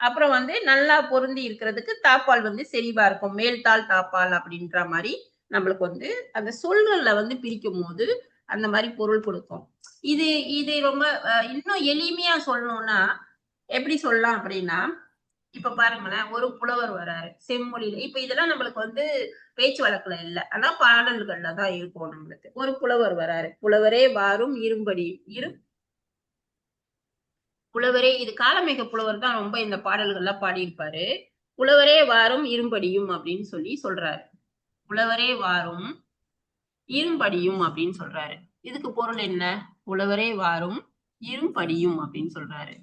அப்புறம் வந்து நல்லா பொருந்தி இருக்கிறதுக்கு தாப்பால் வந்து செறிவா இருக்கும், மேல்தாள் தாப்பால் அப்படின்ற மாதிரி நம்மளுக்கு வந்து அந்த சொல்கள்ல வந்து பிரிக்கும் போது அந்த மாதிரி பொருள் கொடுக்கும். இது ரொம்ப இன்னும் எளிமையா சொல்லணும்னா எப்படி சொல்லலாம் அப்படின்னா, இப்ப பாருங்களேன், ஒரு புலவர் வராரு செம்மொழியில. இப்ப இதெல்லாம் நம்மளுக்கு வந்து பேச்சு வழக்குல இல்ல, ஆனா பாடல்கள்ல தான் இருக்கும் நம்மளுக்கு. ஒரு புலவர் வராரு, புலவரே வாரும் இரும்படி புலவரே, இது காலமேக புலவர் தான் ரொம்ப இந்த பாடல்கள்லாம் பாடியிருப்பாரு. புலவரே வாரும் இரும்படியும் அப்படின்னு சொல்றாரு. புலவரே வாரும் இரும்படியும் அப்படின்னு சொல்றாரு. இதுக்கு பொருள் என்ன? புலவரே வாரும் இரும்படியும் அப்படின்னு சொல்றாரு.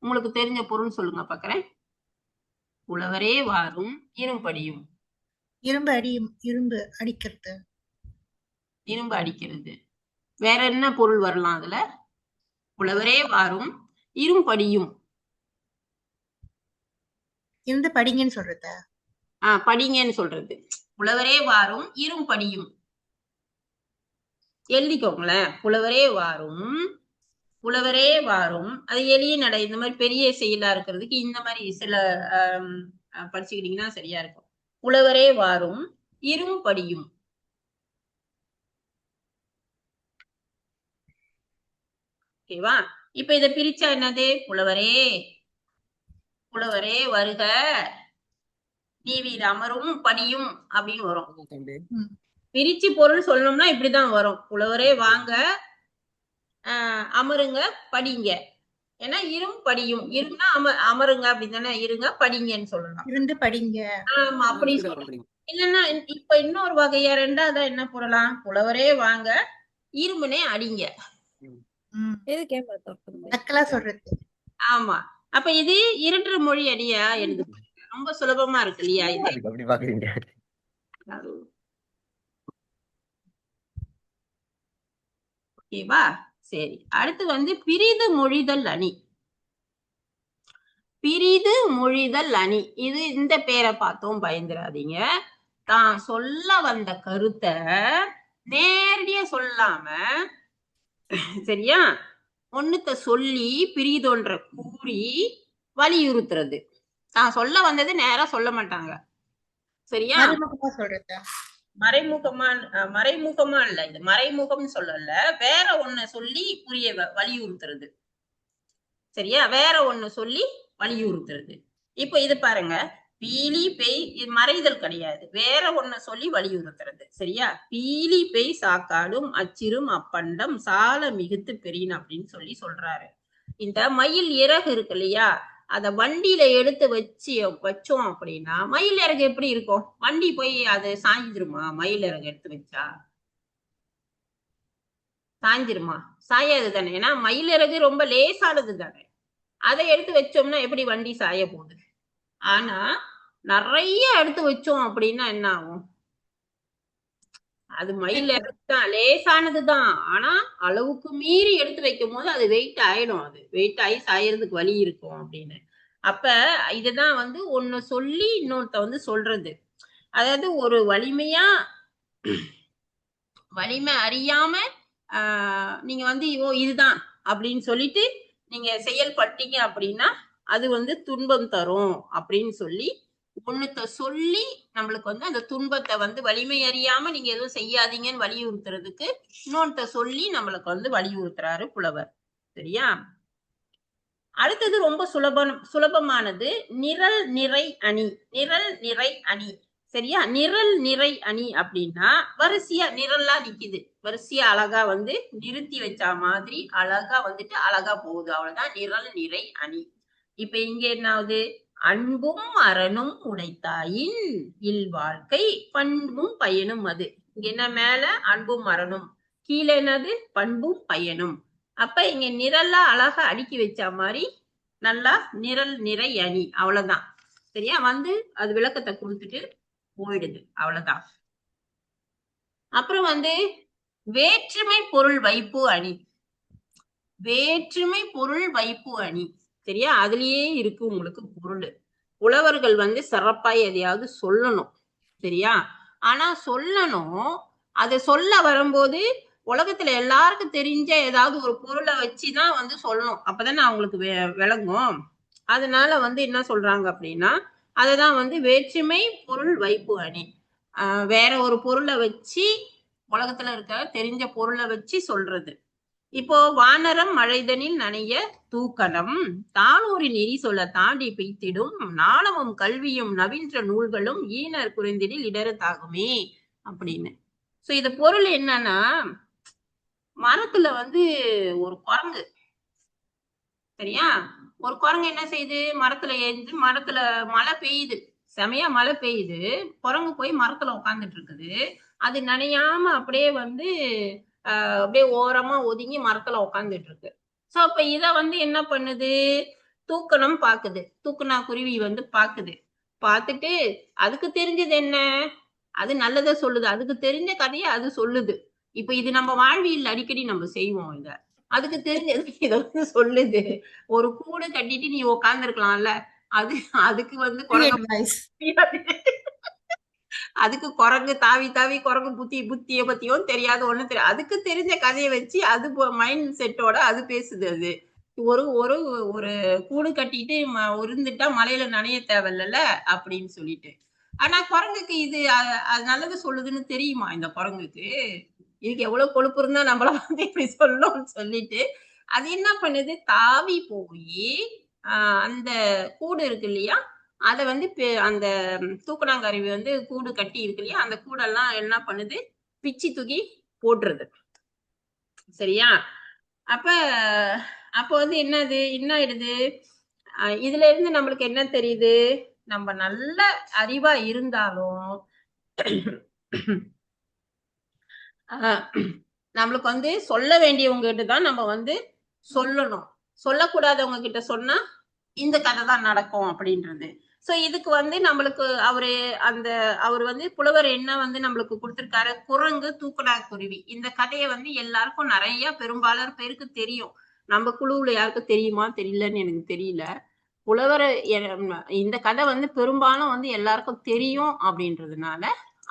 உங்களுக்கு தெரிஞ்ச பொருள் சொல்லுங்க பாக்குறேன். புலவரே வாரும் இரும்படியும். இரும்பு அடிக்கிறது. இரும்பு அடிக்கிறது. வேற என்ன பொருள் வரலாம் அதுல? புலவரே வாரும் இரும்படியும். இருந்து படிங்கன்னு சொல்றது. படிங்கன்னு சொல்றது. புலவரே வாரும் இரும்படியும். எழுதிக்கோங்களேன். புலவரே வாரும் அது எளிய நடை. இந்த மாதிரி பெரிய செயலா இருக்கிறதுக்கு இந்த மாதிரி சில படிச்சுக்கிட்டீங்கன்னா சரியா இருக்கும். புலவரே வாரும் இரும்படியும். ஓகேவா? இப்ப இத பிரிச்சா என்னது? புலவரே வருக நீவீர் அமரும் படியும் அப்படின்னு வரும். பிரிச்சு பொருள் சொல்லணும்னா இப்படிதான் வரும். புலவரே வாங்க, அமருங்க, படிங்க. ஏன்னா இரும் படியும். இருன்னா அமருங்க அப்படின்னு தானே, இருங்க படிங்கன்னு சொல்லலாம். இருந்து படிங்க. ஆமா, அப்படி சொல்லலாம். இல்லைன்னா இப்ப இன்னொரு வகையா ரெண்டாவதா என்ன போடலாம்? புலவரே வாங்க இரும்புனே அடிங்க. நக்கலா சொல்றது. ஆமா, அப்ப இது இரண்டு மொழி அடியா எழுது. ரொம்ப சுலபமா இருக்கு இல்லையா இது? ஓகேவா? சரி, அடுத்து வந்து பிரிது மொழிதல் அணி. இது இந்த பேரை பார்த்தோம் பயந்துராதீங்க. தான் சொல்ல வந்த கருத்தை நேரடியா சொல்லாம, சரியா, ஒண்ணுத்த சொல்லி பிரிதொன்ற கூறி வலியுறுத்துறது. தான் சொல்ல வந்தது நேரா சொல்ல மாட்டாங்க, சரியா? சொல்றது. மறைமுகமா இல்ல, இது மறைமுகம் சொல்லல, வேற ஒண்ணு சொல்லி புரிய வலியுறுத்துறது, சரியா? வேற ஒண்ணு சொல்லி வலியுறுத்துறது. இப்ப இது பாருங்க, பீலி பெய், இது மறைதல் கிடையாது, வேற ஒண்ணு சொல்லி வலியுறுத்துறது, சரியா? பீலி பெய் சாக்காடும் அச்சிரும் அப்பண்டம் சால மிகுத்து பெரியன் அப்படின்னு சொல்லி சொல்றாரு. இந்த மயில் இறகு இருக்கு இல்லையா, அத வண்டியில எடுத்து வச்சோம் அப்படின்னா மயில் இறகு எப்படி இருக்கும்? வண்டி போய் அது சாய்ஞ்சிருமா? மயில் இறகு எடுத்து வச்சா சாய்ஞ்சிருமா? சாயாது தானே. ஏன்னா மயில் இறகு ரொம்ப லேசானது தானே. அதை எடுத்து வச்சோம்னா எப்படி வண்டி சாய போகுது? ஆனா நிறைய எடுத்து வச்சோம் அப்படின்னா என்ன ஆகும்? அது மயில் இறகு தான், லேசானதுதான். ஆனா அளவுக்கு மீறி எடுத்து வைக்கும் போது அது வெயிட் ஆயிடும். அது வெயிட் ஆகி சாயறதுக்கு வழி இருக்கும் அப்படின்னு. அப்ப இதுதான் வந்து ஒண்ணு சொல்லி இன்னொருத்த வந்து சொல்றது. அதாவது ஒரு வலிமை அறியாம நீங்க வந்து இதுதான் அப்படின்னு சொல்லிட்டு நீங்க செயல்பட்டீங்க அப்படின்னா அது வந்து துன்பம் தரும் அப்படின்னு சொல்லி ஒண்ணுத்த சொல்லி நம்மளுக்கு வந்து அந்த துன்பத்தை வந்து வலிமை அறியாம நீங்க எதுவும் செய்யாதீங்கன்னு வலியுறுத்துறதுக்கு இன்னொருத்த சொல்லி நம்மளுக்கு வந்து வலியுறுத்துறாரு புலவர், சரியா? அடுத்தது ரொம்ப சுலபமானது, நிரல் நிறை அணி. சரியா? நிரல் நிறை அணி அப்படின்னா வரிசையா நிரல்லா நிக்குது, வரிசையா அழகா வந்து நிறுத்தி வச்சா மாதிரி அழகா வந்துட்டு அழகா போகுது, அவ்வளவுதான் நிரல் நிறை அணி. இப்ப இங்க என்னாவது? அன்பும் அறனும் உடைத்தாயின் இல்வாழ்க்கை பண்பும் பயனும் அது. இங்க என்ன? மேல அன்பும் அறனும், கீழே என்னது? பண்பும் பயனும். அப்ப இங்க நிரல்லா அழகா அடுக்கி வச்ச மாதிரி நல்லா நிரல் நிறை அணி, அவ்வளவுதான், சரியா? வந்து அது விளக்கத்தை கொடுத்துட்டு போயிடுது, அவ்வளவுதான். அப்புறம் வந்து வேற்றுமை பொருள் வைப்பு அணி, சரியா? அதுலயே இருக்கு உங்களுக்கு பொருள். புலவர்கள் வந்து சிறப்பாய் எதையாவது சொல்லணும், சரியா? ஆனா சொல்லணும், அதை சொல்ல வரும்போது உலகத்துல எல்லாருக்கும் தெரிஞ்ச ஏதாவது ஒரு பொருளை வச்சுதான் வந்து சொல்லணும், அப்பதானே அவங்களுக்கு விளங்கும். அதனால வந்து என்ன சொல்றாங்க அப்படின்னா அததான் வந்து வேற்றுமை பொருள் வைப்பு அணி. வேற ஒரு பொருளை வச்சு, உலகத்துல இருக்க தெரிஞ்ச பொருளை வச்சு சொல்றது. இப்போ வானரம் மழைதனில் நனைய தூக்கணம் தானூரின் நெறி சொல்ல தாண்டி பெய்த்திடும் நாணமும் கல்வியும் நவீன்ற நூல்களும் ஈனர் குறைந்திடில் இடரத்தாகுமே அப்படின்னு. சோ இது பொருள் என்னன்னா, மரத்துல வந்து ஒரு குரங்கு, சரியா? ஒரு குரங்கு என்ன செய்யுது? மரத்துல ஏறி, மரத்துல மழை பெய்யுது, செமையா மழை பெய்யுது, குரங்கு போய் மரத்துல உட்காந்துட்டு இருக்குது. அது நனையாம அப்படியே வந்து அப்படியே ஓரமா ஒதுங்கி மரத்துல உட்காந்துட்டு இருக்கு. சோ அப்ப இத வந்து என்ன பண்ணுது? தூக்கணம் பாக்குது, தூக்கணா குருவி வந்து பாக்குது. பார்த்துட்டு அதுக்கு தெரிஞ்சது என்ன? அது நல்லதை சொல்லுது, அதுக்கு தெரிஞ்ச கதையை அது சொல்லுது. இப்ப இது நம்ம வாழ்வியல் அடிக்கடி நம்ம செய்வோம் இத. அதுக்கு தெரிஞ்சது இத வந்து சொல்லுது. ஒரு கூடு கட்டிட்டு நீ உட்கார்ந்து இருக்கலாம்ல, அது அதுக்கு வந்து குரங்கு advice. அதுக்கு குரங்கு தாவி தாவி குரங்கு புத்திய பத்தியும் தெரியாது, ஒண்ணும் தெரியாது. அதுக்கு தெரிஞ்ச கதையை வச்சு அது மைண்ட் செட்டோட அது பேசுது. அது ஒரு ஒரு ஒரு கூடு கட்டிட்டு இருந்துட்டா மலையில நனைய தேவையில்ல அப்படின்னு சொல்லிட்டு. ஆனா குரங்குக்கு இது அது நல்லது சொல்லுதுன்னு தெரியுமா இந்த குரங்குக்கு? இதுக்கு எவ்வளவு கொழுப்பு இருந்தா நம்மள வந்து இப்படி சொல்லணும்னு சொல்லிட்டு அது என்ன பண்ணுது, தாவி போய் அந்த கூடு இருக்கு இல்லையா, அத வந்து அந்த தூக்கணாங்கருவி வந்து கூடு கட்டி இருக்கு இல்லையா, அந்த கூடெல்லாம் என்ன பண்ணுது, பிச்சு தூக்கி போட்டுருது. சரியா? அப்ப அப்ப வந்து என்னது என்ன ஆயிடுது, இதுல இருந்து நம்மளுக்கு என்ன தெரியுது, நம்ம நல்ல அறிவா இருந்தாலும் நம்மளுக்கு வந்து சொல்ல வேண்டியவங்க கிட்ட தான் நம்ம வந்து சொல்லணும். சொல்லக்கூடாதவங்க கிட்ட சொன்னா இந்த கதை தான் நடக்கும் அப்படின்றது. சோ இதுக்கு வந்து நம்மளுக்கு அவர் வந்து புலவர் என்ன வந்து நம்மளுக்கு கொடுத்திருக்காரு, குரங்கு தூக்கணா குருவி. இந்த கதையை வந்து எல்லாருக்கும் நிறைய பெரும்பாலான பேருக்கு தெரியும். நம்ம குழுவுல யாருக்கும் தெரியுமா தெரியலன்னு எனக்கு தெரியல. புலவர் இந்த கதை வந்து பெரும்பாலும் வந்து எல்லாருக்கும் தெரியும் அப்படின்றதுனால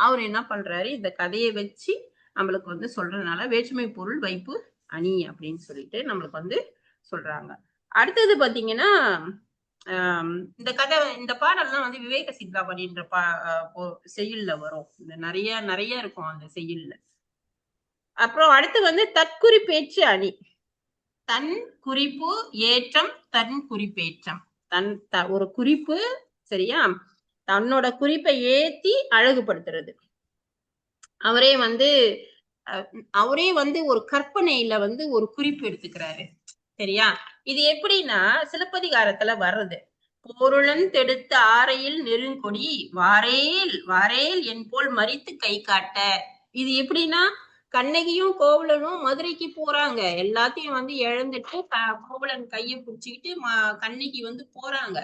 அவர் என்ன பண்றாரு, இந்த கதையை வச்சு நம்மளுக்கு வந்து சொல்றதுனால வேற்றுமை பொருள் வைப்பு அணி அப்படின்னு சொல்லிட்டு நம்மளுக்கு வந்து சொல்றாங்க. அடுத்தது பாத்தீங்கன்னா இந்த கதை இந்த பாடல்லாம் வந்து விவேக சிந்தாமணின்ற செய்யுள்ல வரும். இந்த நிறைய இருக்கும் அந்த செய்யுள்ல. அப்புறம் அடுத்து வந்து தற்குறிப்பேற்று அணி. தன் குறிப்பு ஏற்றம், தன் குறிப்பேற்றம். ஒரு குறிப்பு சரியா, தன்னோட குறிப்பை ஏத்தி அழகுபடுத்துறது. அவரே வந்து ஒரு கற்பனையில வந்து ஒரு குறிப்பு எடுத்துக்கிறாரு. சரியா? இது எப்படின்னா சிலப்பதிகாரத்துல வர்றது. பொருளன் தெடுத்த ஆரையில் நெருங்கொடி வாரேல் வாரேல் என் போல் மறித்து கை காட்ட. இது எப்படின்னா கண்ணகியும் கோவலனும் மதுரைக்கு போறாங்க. எல்லாத்தையும் வந்து இழந்துட்டு கோவலன் கையை பிடிச்சிக்கிட்டு கண்ணகி வந்து போறாங்க.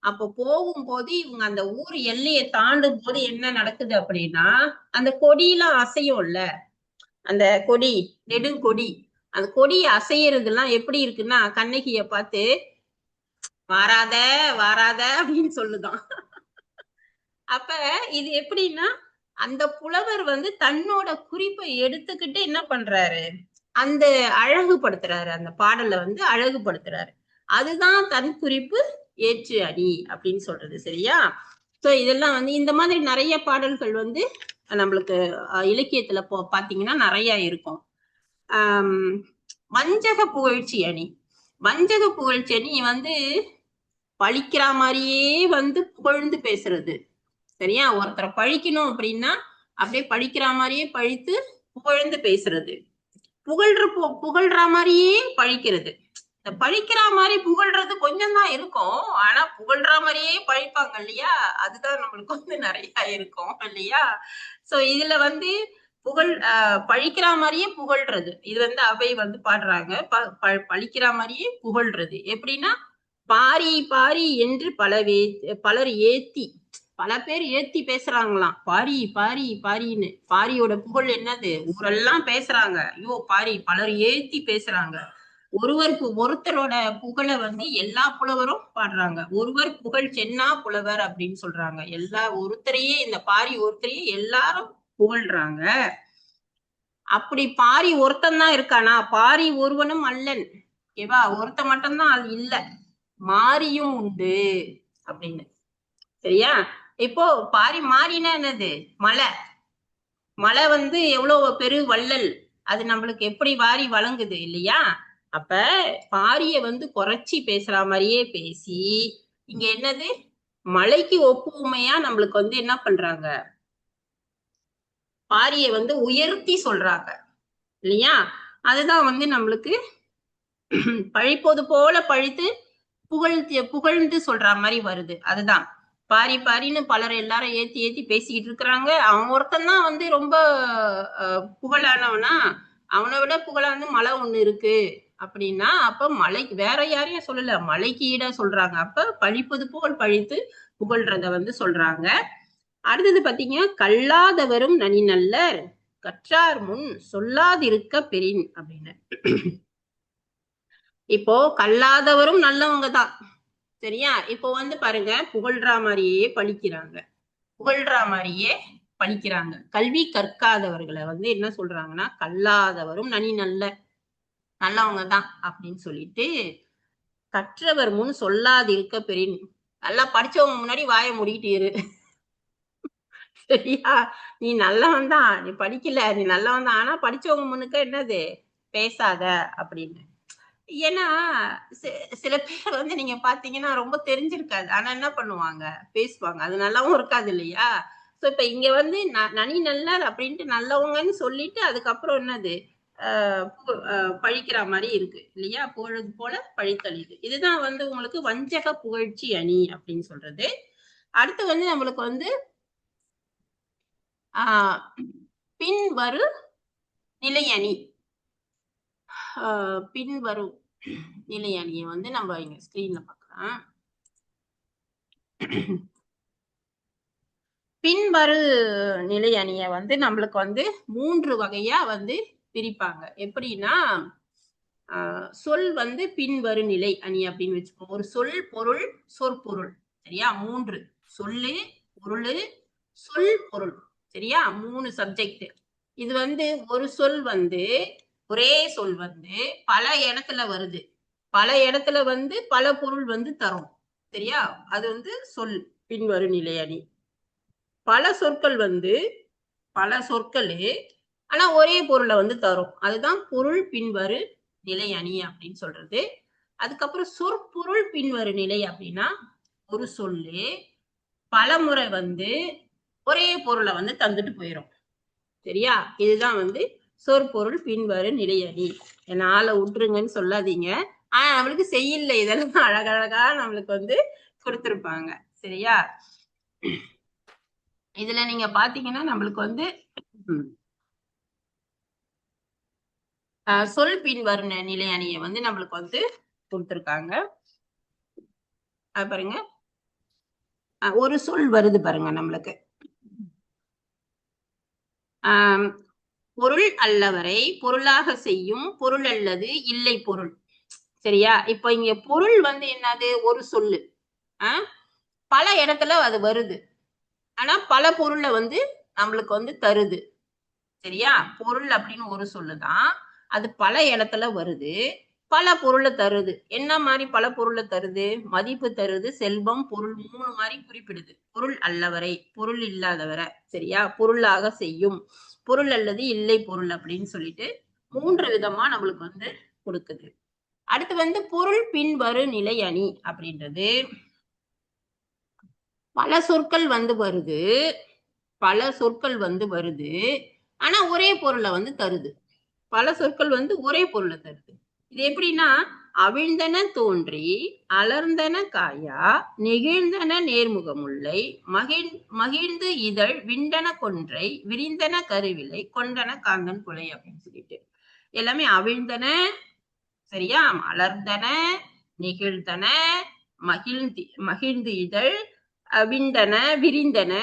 அப்ப போகும்போது இவங்க அந்த ஊர் எல்லையை தாண்டும் போது என்ன நடக்குது அப்படின்னா, அந்த கொடியெல்லாம் அசையும்ல, அந்த கொடி நெடுங்கொடி, அந்த கொடி அசையறது எல்லாம் எப்படி இருக்குன்னா கண்ணகிய பார்த்து வாராத வாராத அப்படின்னு சொல்லுதான். அப்ப இது எப்படின்னா அந்த புலவர் வந்து தன்னோட குறிப்பை எடுத்துக்கிட்டு என்ன பண்றாரு, அந்த அழகுபடுத்துறாரு, அந்த பாடலை வந்து அழகுபடுத்துறாரு. அதுதான் தன் குறிப்பு ஏற்று அணி அப்படின்னு சொல்றது. சரியா? சோ இதெல்லாம் வந்து இந்த மாதிரி நிறைய பாடல்கள் வந்து நம்மளுக்கு இலக்கியத்துல பாத்தீங்கன்னா நிறைய இருக்கும். வஞ்சக புகழ்ச்சி அணி. வஞ்சக புகழ்ச்சி அணி வந்து பழிக்கிற மாதிரியே வந்து புகழ்ந்து பேசுறது. சரியா? ஒருத்தரை பழிக்கணும் அப்படின்னா அப்படியே பழிக்கிற மாதிரியே பழித்து புகழ்ந்து பேசுறது. புகழ்ற மாதிரியே பழிக்கிறது. இந்த பழிக்கிற மாதிரி புகழ்றது கொஞ்சம் தான் இருக்கும், ஆனா புகழ்ற மாதிரியே பழிப்பாங்க இல்லையா, அதுதான் நம்மளுக்கு வந்து நிறைய இருக்கும் இல்லையா. சோ இதுல வந்து பழிக்கிற மாதிரியே புகழ்றது. இது வந்து அவை வந்து பாடுறாங்க, பழிக்கிற மாதிரியே புகழ்றது. எப்படின்னா பாரி பாரி என்று பலர் ஏத்தி, பல பேர் ஏத்தி பேசுறாங்களாம். பாரி பாரி பாரின்னு. பாரியோட புகழ் என்னது, ஊரெல்லாம் பேசுறாங்க. ஐயோ பாரி, பலர் ஏத்தி பேசுறாங்க. ஒருத்தரோட புகழை வந்து எல்லா புலவரும் பாடுறாங்க. ஒருவர் புகழ் சென்னா புலவர் அப்படின்னு சொல்றாங்க. ஒருத்தரையே, இந்த பாரி ஒருத்தரையே எல்லாரும் புகழ்றாங்க. அப்படி பாரி ஒருத்தன் தான் இருக்கானா, பாரி ஒருவனும் அல்லன். ஓகேவா? ஒருத்த மட்டும்தான் அது இல்ல, மாரியும் உண்டு அப்படின்னு. சரியா? இப்போ பாரி மாறினா என்னது, மழை வந்து எவ்வளவு பெரு வள்ளல், அது நம்மளுக்கு எப்படி வாரி வழங்குது இல்லையா. அப்ப பாரிய வந்து குறைச்சி பேசுற மாதிரியே பேசி இங்க என்னது மலைக்கு ஒப்புமையா நம்மளுக்கு வந்து என்ன பண்றாங்க, பாரிய வந்து உயர்த்தி சொல்றாங்க இல்லையா. அதுதான் வந்து நம்மளுக்கு பழிப்பது போல பழித்து புகழ்ந்து சொல்ற மாதிரி வருது. அதுதான் பாரி பாரின்னு பலர் எல்லாரும் ஏத்தி ஏத்தி பேசிக்கிட்டு இருக்கிறாங்க. அவன் ஒருத்தன் தான் வந்து ரொம்ப புகழானவனா, அவனை விட புகழான மலை ஒண்ணு இருக்கு அப்படின்னா அப்ப மலைக்கு வேற யாரையும் சொல்லல, மலைக்கு ஈடா சொல்றாங்க. அப்ப பழிப்பது போல் பழித்து புகழ்றத வந்து சொல்றாங்க. அடுத்தது பாத்தீங்கன்னா, கல்லாதவரும் நனி நல்லர் கற்றார் முன் சொல்லாதிருக்க பெறின் அப்படின்னு. இப்போ கல்லாதவரும் நல்லவங்க தான், சரியா? இப்போ வந்து பாருங்க, புகழ்ற மாதிரியே பழிக்கிறாங்க, புகழ்ற மாதிரியே பழிக்கிறாங்க. கல்வி கற்காதவர்களை வந்து என்ன சொல்றாங்கன்னா, கல்லாதவரும் நனி நல்லவங்க தான் அப்படின்னு சொல்லிட்டு, கற்றவர் முன் சொல்லாதிருக்க பெறின். நல்லா படிச்சவங்க முன்னாடி வாயை மூடிட்டு இரு, சரியா? நீ நல்லவன் தான், நீ படிக்கல, நீ நல்லவன் தான், ஆனா படிச்சவங்க முன்னுக்கு என்னது பேசாத அப்படின்னு. ஏன்னா சில பேர் வந்து நீங்க பாத்தீங்கன்னா ரொம்ப தெரிஞ்சிருக்காது, ஆனா என்ன பண்ணுவாங்க, பேசுவாங்க, அது நல்லாவும் இருக்காது இல்லையா? சோ இப்ப இங்க வந்து நனி நல்லர் அப்படின்ட்டு நல்லவங்கன்னு சொல்லிட்டு அதுக்கப்புறம் என்னது பழிக்கிற மாதிரி இருக்கு இல்லையா? புகழது போல பழித்தளிது. இதுதான் வந்து உங்களுக்கு வஞ்சக புகழ்ச்சி அணி அப்படின்னு சொல்றது. அடுத்து வந்து நம்மளுக்கு வந்து பின்வரு நிலை அணி. பின்வரும் நிலை அணியை வந்து நம்ம இங்க ஸ்கிரீன்ல பார்க்கலாம். பின்வரு நிலை அணியை வந்து நம்மளுக்கு வந்து 3 வகையா வந்து பிரிப்பாங்க. எப்படின்னா, சொல் வந்து பின்வரு நிலை அணி அப்படின்னு வச்சுக்கோங்க. ஒரு சொல், பொருள், சொற்பொருள், சரியா? 3 சொல்லு, பொருள், சொல், பொருள், சரியா? 3 சப்ஜெக்ட். இது வந்து ஒரு சொல் வந்து ஒரே சொல் வந்து பல இடத்துல வருது, பல இடத்துல வந்து பல பொருள் வந்து தரும், சரியா? அது வந்து சொல் பின்வரு நிலை அணி. பல சொற்கள் வந்து பல சொற்கள் ஆனா ஒரே பொருளை வந்து தரும், அதுதான் பொருள் பின்வரு நிலை அணி அப்படின்னு சொல்றது. அதுக்கப்புறம் சொற்பொருள் பின்வரு நிலை அப்படின்னா, ஒரு சொல்லு பல முறை வந்து ஒரே பொருளை வந்து தந்துட்டு போயிடும், சரியா? இதுதான் வந்து சொற்பொருள் பின்வரு நிலை அணி. என்ன ஆளை விட்டுருங்கன்னு சொல்லாதீங்க, ஆனா நம்மளுக்கு செய்யல இதெல்லாம் அழகழகா நம்மளுக்கு வந்து கொடுத்திருப்பாங்க, சரியா? இதுல நீங்க பாத்தீங்கன்னா நம்மளுக்கு வந்து சொல் பின்வரு நிலை அணியை வந்து நம்மளுக்கு வந்து கொடுத்திருக்காங்க. பாருங்க, ஒரு சொல் வருது பாருங்க நம்மளுக்கு, பொருள் அல்லவரை பொருளாக செய்யும் பொருள் அல்லது இல்லை பொருள், சரியா? இப்ப இங்க பொருள் வந்து என்னது, ஒரு சொல்லு பல இடத்துல அது வருது, ஆனா பல பொருளை வந்து நம்மளுக்கு வந்து தருது, சரியா? பொருள் அப்படின்னு ஒரு சொல்லுதான், அது பல இடத்துல வருது, பல பொருளை தருது. என்ன மாதிரி பல பொருளை தருது? மதிப்பு தருது, செல்வம், பொருள், 3 மாதிரி குறிப்பிடுது. பொருள் அல்லவரை பொருள் இல்லாதவரை, சரியா? பொருளாக செய்யும் பொருள் அல்லது இல்லை பொருள் அப்படின்னு சொல்லிட்டு 3 விதமா நம்மளுக்கு வந்து கொடுக்குது. அடுத்து வந்து பொருள் பின்வரு நிலை அணி அப்படின்றது, பல சொற்கள் வந்து வருது, பல சொற்கள் வந்து வருது, ஆனா ஒரே பொருளை வந்து தருது. பல சொற்கள் வந்து ஒரே பொருளை தருது. இது எப்படின்னா, அவிழ்ந்தன தோன்றி அலர்ந்தன காயா நெகிழ்ந்தன நேர்முகமுல்லை மகிழ்ந்து இதழ் விண்டன கொன்றை விரிந்தன கருவிலை கொண்டன காந்தன் குலை அப்படின்னு சொல்லிட்டு எல்லாமே அவிழ்ந்தன, சரியா? அலர்ந்தன, நெகிழ்ந்தன, மகிழ்ந்து இதழ், விண்டன, விரிந்தன,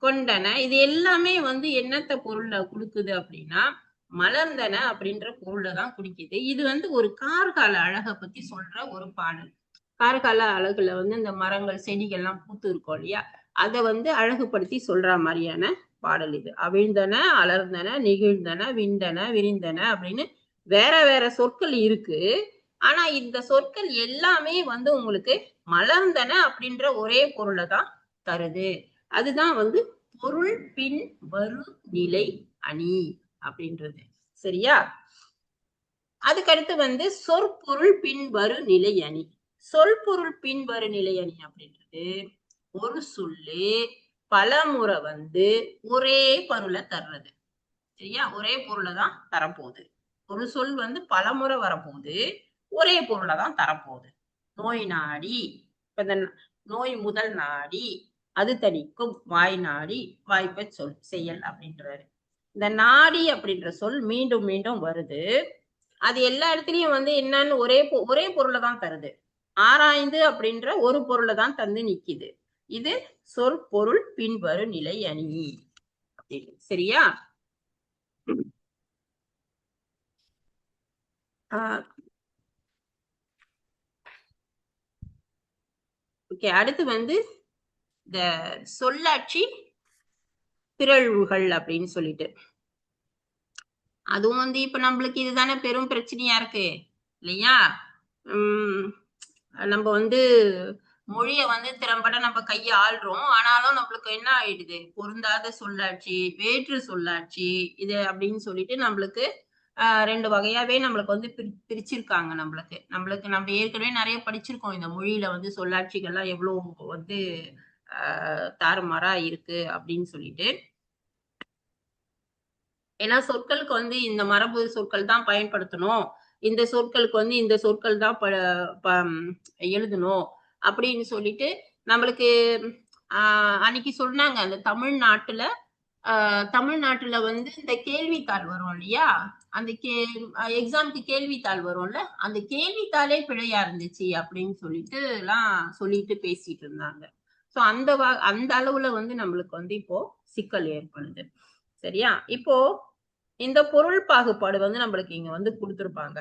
கொண்டன, இது எல்லாமே வந்து என்னத்த பொருளை கொடுக்குது அப்படின்னா, மலர்ந்தன அப்படின்ற பொருளை தான் குடிக்குது. இது வந்து ஒரு கார்கால அழகை பத்தி சொல்ற ஒரு பாடல். கார்கால அழகுல வந்து இந்த மரங்கள் செடிகள்லாம் பூத்து இருக்கும் இல்லையா, அதை வந்து அழகுபடுத்தி சொல்ற மாதிரியான பாடல் இது. அவிழ்ந்தன, அலர்ந்தன, நெகிழ்ந்தன, விண்டன, விரிந்தன அப்படின்னு வேற வேற சொற்கள் இருக்கு, ஆனா இந்த சொற்கள் எல்லாமே வந்து உங்களுக்கு மலர்ந்தன அப்படின்ற ஒரே பொருளை தான் தருது. அதுதான் வந்து பொருள் பின் வரு நிலை அணி அப்படின்றது, சரியா? அதுக்கடுத்து வந்து சொற்பொருள் பின்வரு நிலை அணி. சொற்பொருள் பின்வரு நிலை அணி அப்படின்றது, ஒரு சொல்லு பல முறை வந்து ஒரே பொருளை தர்றது, சரியா? ஒரே பொருளை தான் தரப்போகுது. ஒரு சொல் வந்து பல முறை வரப்போகுது, ஒரே பொருளை தான் தரப்போகுது. நோய் நாடி, இப்ப இந்த நோய் முதல் நாடி அது தணிக்கும் வாய் நாடி வாய்ப்ப சொல் செயல் அப்படின்றாரு. இந்த நாடி அப்படின்ற சொல் மீண்டும் மீண்டும் வருது, அது எல்லா இடத்துலயும் வந்து என்னன்னு ஒரே பொருளை தான் தருது. ஆராய்ந்து அப்படின்ற ஒரு பொருளை தான் தந்து நிக்குது. இது சொற்பொருள் பின்வரு நிலை அணி அப்படின்னு. சரியா? ஓகே, அடுத்து வந்து இந்த சொல்லாட்சி பிறழ்வுகள் அப்படின்னு சொல்லிட்டு, அதுவும் வந்து இப்ப நம்மளுக்கு இதுதானே பெரும் பிரச்சனையா இருக்கு இல்லையா? நம்ம வந்து மொழிய வந்து திறம்பட நம்ம கையை ஆள்றோம். ஆனாலும் நம்மளுக்கு என்ன ஆயிடுது, பொருந்தாத சொல்லாட்சி, வேற்று சொல்லாட்சி, இது அப்படின்னு சொல்லிட்டு நம்மளுக்கு 2 வகையாவே நம்மளுக்கு வந்து பிரிச்சிருக்காங்க. நம்மளுக்கு நம்ம ஏற்கனவே நிறைய படிச்சிருக்கோம். இந்த மொழியில வந்து சொல்லாட்சிகள்லாம் எவ்வளவு வந்து தாறுமாறா இருக்கு அப்படின்னு சொல்லிட்டு. ஏன்னா சொற்களுக்கு வந்து இந்த மரபு சொற்கள் தான் பயன்படுத்தணும், இந்த சொற்களுக்கு வந்து இந்த சொற்கள் தான் எழுதணும் அப்படின்னு சொல்லிட்டு நம்மளுக்கு அன்னைக்கு சொன்னாங்க. அந்த தமிழ்நாட்டுல வந்து இந்த கேள்வித்தாள் வரும் இல்லையா, அந்த எக்ஸாமுக்கு கேள்வித்தாள் வரும்ல, அந்த கேள்வித்தாளே பிழையா இருந்துச்சு அப்படின்னு சொல்லிட்டு எல்லாம் சொல்லிட்டு பேசிட்டு இருந்தாங்க. சோ அந்த அளவுல வந்து நம்மளுக்கு வந்து இப்போ சிக்கல் ஏற்படுது. சரியா? இப்போ இந்த பொருள் பாகுபாடு வந்து நம்மளுக்கு இங்க வந்து கொடுத்திருப்பாங்க.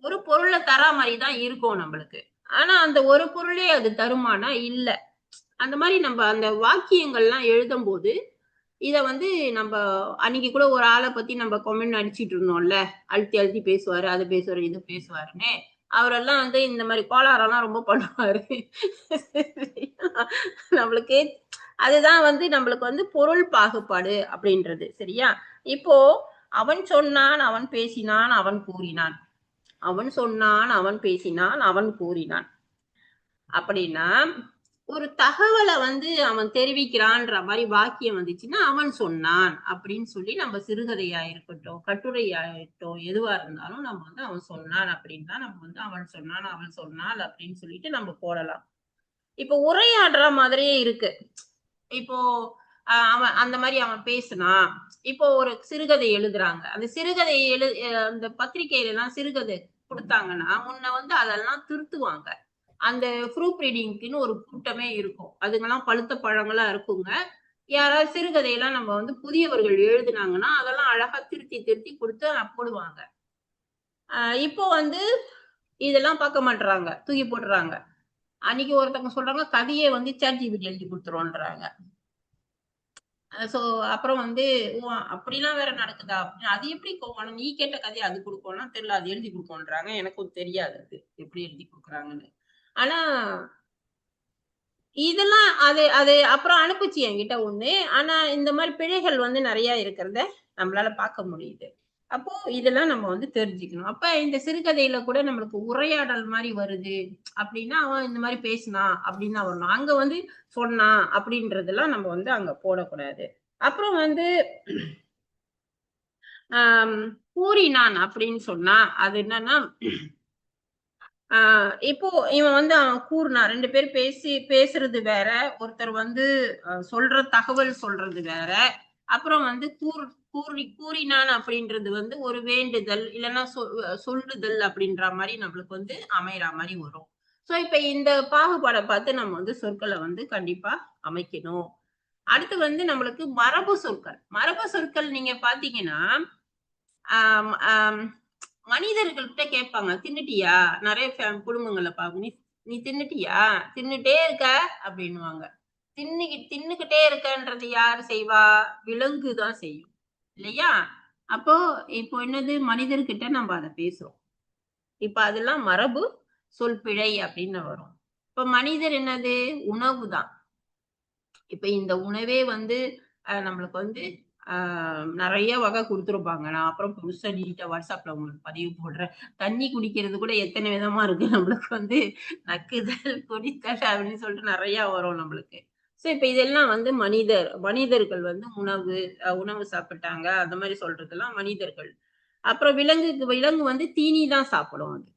ஒரு பொருளை தரா மாதிரிதான் இருக்கும் நம்மளுக்கு. ஆனா அந்த ஒரு பொருளே அது தருமானா இல்ல. அந்த மாதிரி நம்ம அந்த வாக்கியங்கள்லாம் எழுதும் போது இத வந்து நம்ம அன்னைக்கு கூட ஒரு ஆளை பத்தி நம்ம கமெண்ட் அடிச்சிட்டு இருந்தோம்ல, அழுத்தி அழுத்தி பேசுவாரு, அது பேசுவாரு, இது பேசுவாருன்னு. அவரெல்லாம் வந்து இந்த மாதிரி கோளாறெல்லாம் ரொம்ப பண்ணுவாரு. நம்மளுக்கு அதுதான் வந்து நம்மளுக்கு வந்து பொருள் பாகுபாடு அப்படின்றது. சரியா? இப்போ அவன் சொன்னான், அவன் பேசினான், அவன் கூறினான். அவன் சொன்னான், அவன் பேசினான், அவன் கூறினான் அப்படின்னா, ஒரு தகவலை வந்து அவன் தெரிவிக்கிறான்ற மாதிரி வாக்கியம் வந்துச்சுன்னா அவன் சொன்னான் அப்படின்னு சொல்லி நம்ம சிறுகதையா இருக்கட்டும், கட்டுரையா இருக்கட்டும், எதுவா இருந்தாலும் நம்ம வந்து அவன் சொன்னான் அப்படின்னு தான் நம்ம வந்து அவன் சொன்னான், அவன் சொன்னாள் அப்படின்னு சொல்லிட்டு நம்ம போடலாம். இப்போ உரையாடுற மாதிரியே இருக்கு. இப்போ அவன் அந்த மாதிரி அவன் பேசினான். இப்போ ஒரு சிறுகதை எழுதுறாங்க. அந்த சிறுகதை அந்த பத்திரிகையில எல்லாம் சிறுகதை கொடுத்தாங்கன்னா முன்ன வந்து அதெல்லாம் திருத்துவாங்க. அந்த ப்ரூஃப் ரீடிங்க்குன்னு ஒரு கூட்டமே இருக்கும். அதுங்கெல்லாம் பழுத்த பழங்களா இருக்குங்க. யாராவது சிறுகதையெல்லாம் நம்ம வந்து புதியவர்கள் எழுதுனாங்கன்னா அதெல்லாம் அழகா திருத்தி திருத்தி கொடுத்து போடுவாங்க. இப்போ வந்து இதெல்லாம் பார்க்க மாட்டாங்க, தூக்கி போட்டுறாங்க. அன்னைக்கு ஒருத்தவங்க சொல்றாங்க கதையை வந்து ChatGPT எழுதி கொடுத்துருவோன்றாங்க. சோ அப்புறம் வந்து அப்படிலாம் வேற நடக்குதா? அது எப்படி நீ கேட்ட கதையை அது கொடுக்கணும்னா தெரியல, அது எழுதி கொடுக்கணுன்றாங்க. எனக்கும் தெரியாது அது எப்படி எழுதி கொடுக்குறாங்கன்னு. ஆனா இதெல்லாம் அது அது அப்புறம் அனுப்புச்சு என்கிட்ட ஒண்ணு. ஆனா இந்த மாதிரி பிழைகள் வந்து நிறைய இருக்கிறத நம்மளால பார்க்க முடியுது. அப்போ இதெல்லாம் நம்ம வந்து தெரிஞ்சுக்கணும். அப்ப இந்த சிறுகதையில கூட நம்மளுக்கு உரையாடல் மாதிரி வருது அப்படின்னா அவன் இந்த மாதிரி பேசினான் அப்படின்னு தான் வரணும். அங்க வந்து சொன்னான் அப்படின்றதெல்லாம் நம்ம வந்து அங்க போடக்கூடாது. அப்புறம் வந்து கூறினான் அப்படின்னு சொன்னா அது என்னன்னா, இப்போ இவன் வந்து அவன் கூறினான், 2 பேர் பேசுறது வேற, ஒருத்தர் வந்து சொல்ற தகவல் சொல்றது வேற. அப்புறம் வந்து கூறினான் அப்படின்றது வந்து ஒரு வேண்டுதல் இல்லைன்னா சொல்லுதல் அப்படின்ற மாதிரி நம்மளுக்கு வந்து அமையற மாதிரி வரும். சோ இப்ப இந்த பாகுபாடை பார்த்து நம்ம வந்து சொற்களை வந்து கண்டிப்பா அமைக்கணும். அடுத்து வந்து நம்மளுக்கு மரபு சொற்கள் நீங்க பாத்தீங்கன்னா மனிதர்கள்கிட்ட கேட்பாங்க, தின்னுட்டியா? நிறைய குடும்பங்கள்ல பாக்க, நீ தின்னுட்டியா? தின்னுட்டே இருக்க அப்படின்னுவாங்க. தின்னுகிட்டே இருக்கன்றது யாரு செய்வா? விலங்கு தான் செய்யும் இல்லையா? அப்போ இப்போ என்னது, மனிதர்கிட்ட நம்ம அதை பேசுறோம். இப்ப அதெல்லாம் மரபு சொல் பிழை அப்படின்னு வரும். இப்ப மனிதர் என்னது, உணவு தான். இப்ப இந்த உணவே வந்து நம்மளுக்கு வந்து நிறைய வகை கொடுத்துருப்பாங்க. நான் அப்புறம் புதுசா நீட்டா வாட்ஸ்அப்ல உங்களுக்கு பதிவு போடுறேன். தண்ணி குடிக்கிறது கூட எத்தனை விதமா இருக்கு. நம்மளுக்கு வந்து நக்குதல், குடித்தல் அப்படின்னு சொல்லிட்டு நிறைய வரும் நம்மளுக்கு. சோ இப்ப இதெல்லாம் வந்து மனிதர்கள் வந்து உணவு சாப்பிட்டாங்க அந்த மாதிரி சொல்றதெல்லாம் மனிதர்கள். அப்புறம் விலங்கு வந்து தீனி தான் சாப்பிடும் அது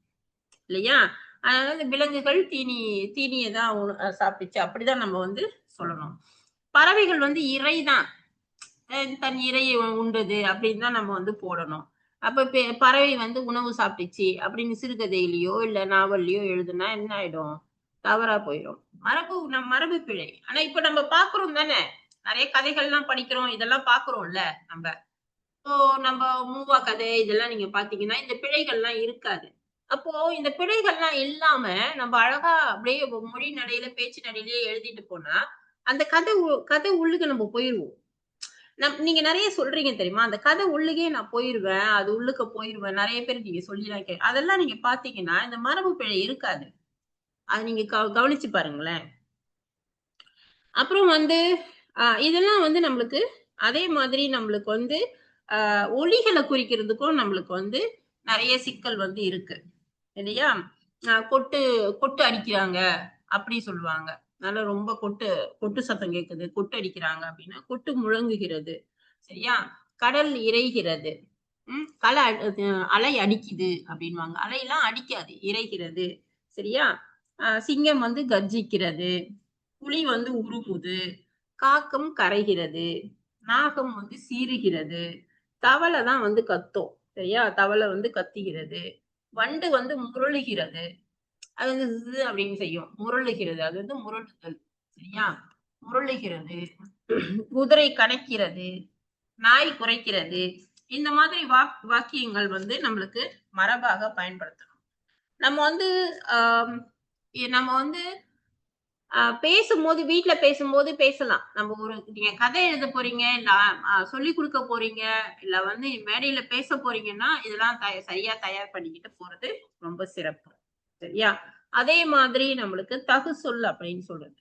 இல்லையா? அதாவது விலங்குகள் தீனியை தான் சாப்பிட்டுச்சு அப்படிதான் நம்ம வந்து சொல்லணும். பறவைகள் வந்து இறைதான், தன் இறையை உண்டது அப்படின்னு தான் நம்ம வந்து போடணும். அப்ப பறவை வந்து உணவு சாப்பிட்டுச்சு அப்படின்னு சிறுகதையிலயோ இல்ல நாவல்லையோ எழுதுனா என்ன ஆயிடும்? தவறா போயிடும். மரபு பிழை. ஆனா இப்ப நம்ம பாக்குறோம் தானே, நிறைய கதைகள்லாம் படிக்கிறோம், இதெல்லாம் பாக்குறோம்ல நம்ம. இப்போ நம்ம மூவா கதை இதெல்லாம் நீங்க பாத்தீங்கன்னா இந்த பிழைகள்லாம் இருக்காது. அப்போ இந்த பிழைகள்லாம் இல்லாம நம்ம அழகா அப்படியே மொழி நடையில பேச்சு நடையிலேயே எழுதிட்டு போனா அந்த கதை உள்ளுக்கு நம்ம போயிருவோம். நீங்க நிறைய சொல்றீங்க தெரியுமா? அந்த கதை உள்ளுக்கே நான் போயிருவேன், அது உள்ளுக்க போயிருவேன். நிறைய பேர் நீங்க சொல்லி அதெல்லாம் நீங்க பாத்தீங்கன்னா இந்த மரபு பிழை இருக்காது. அது நீங்க கவனிச்சு பாருங்களேன். அப்புறம் வந்து இதெல்லாம் வந்து நம்மளுக்கு அதே மாதிரி நம்மளுக்கு வந்து ஒலிகளை குறிக்கிறதுக்கும் நம்மளுக்கு வந்து நிறைய சிக்கல் வந்து இருக்கு இல்லையா? கொட்டு கொட்டு அடிக்கிறாங்க அப்படி சொல்லுவாங்க. நல்லா ரொம்ப கொட்டு சத்தம் கேக்குது, கொட்டு அடிக்கிறாங்க அப்படின்னா கொட்டு முழங்குகிறது. சரியா? கடல் இறைகிறது. அலை அடிக்குது அப்படின்வாங்க. அலையெல்லாம் அடிக்காது, இறைகிறது. சரியா? சிங்கம் வந்து கர்ஜிக்கிறது, புலி வந்து உருமுது, காக்கம் கரைகிறது, நாகம் வந்து சீறுகிறது, தவளை தான் வந்து கத்தும். சரியா? தவளை வந்து கத்துகிறது, வண்டு வந்து முரளுகிறது. அது வந்து அப்படின்னு செய்யும், முரளுகிறது. அது வந்து முரளுதல். சரியா? முரளுகிறது. குதிரை கணக்கிறது, நாய் குறைக்கிறது. இந்த மாதிரி வாக்கியங்கள் வந்து நம்மளுக்கு மரபாக பயன்படுத்தணும். நம்ம வந்து நம்ம வந்து பேசும்போது வீட்டுல பேசும்போது பேசலாம். நம்ம நீங்க கதை எழுத போறீங்க, இல்ல சொல்லி கொடுக்க போறீங்க, இல்ல வந்து மேடையில பேச போறீங்கன்னா இதெல்லாம் சரியா தயார் பண்ணிக்கிட்டு போறது ரொம்ப சிறப்பு. சரியா? அதே மாதிரி நம்மளுக்கு தகு சொல் அப்படின்னு சொல்றது.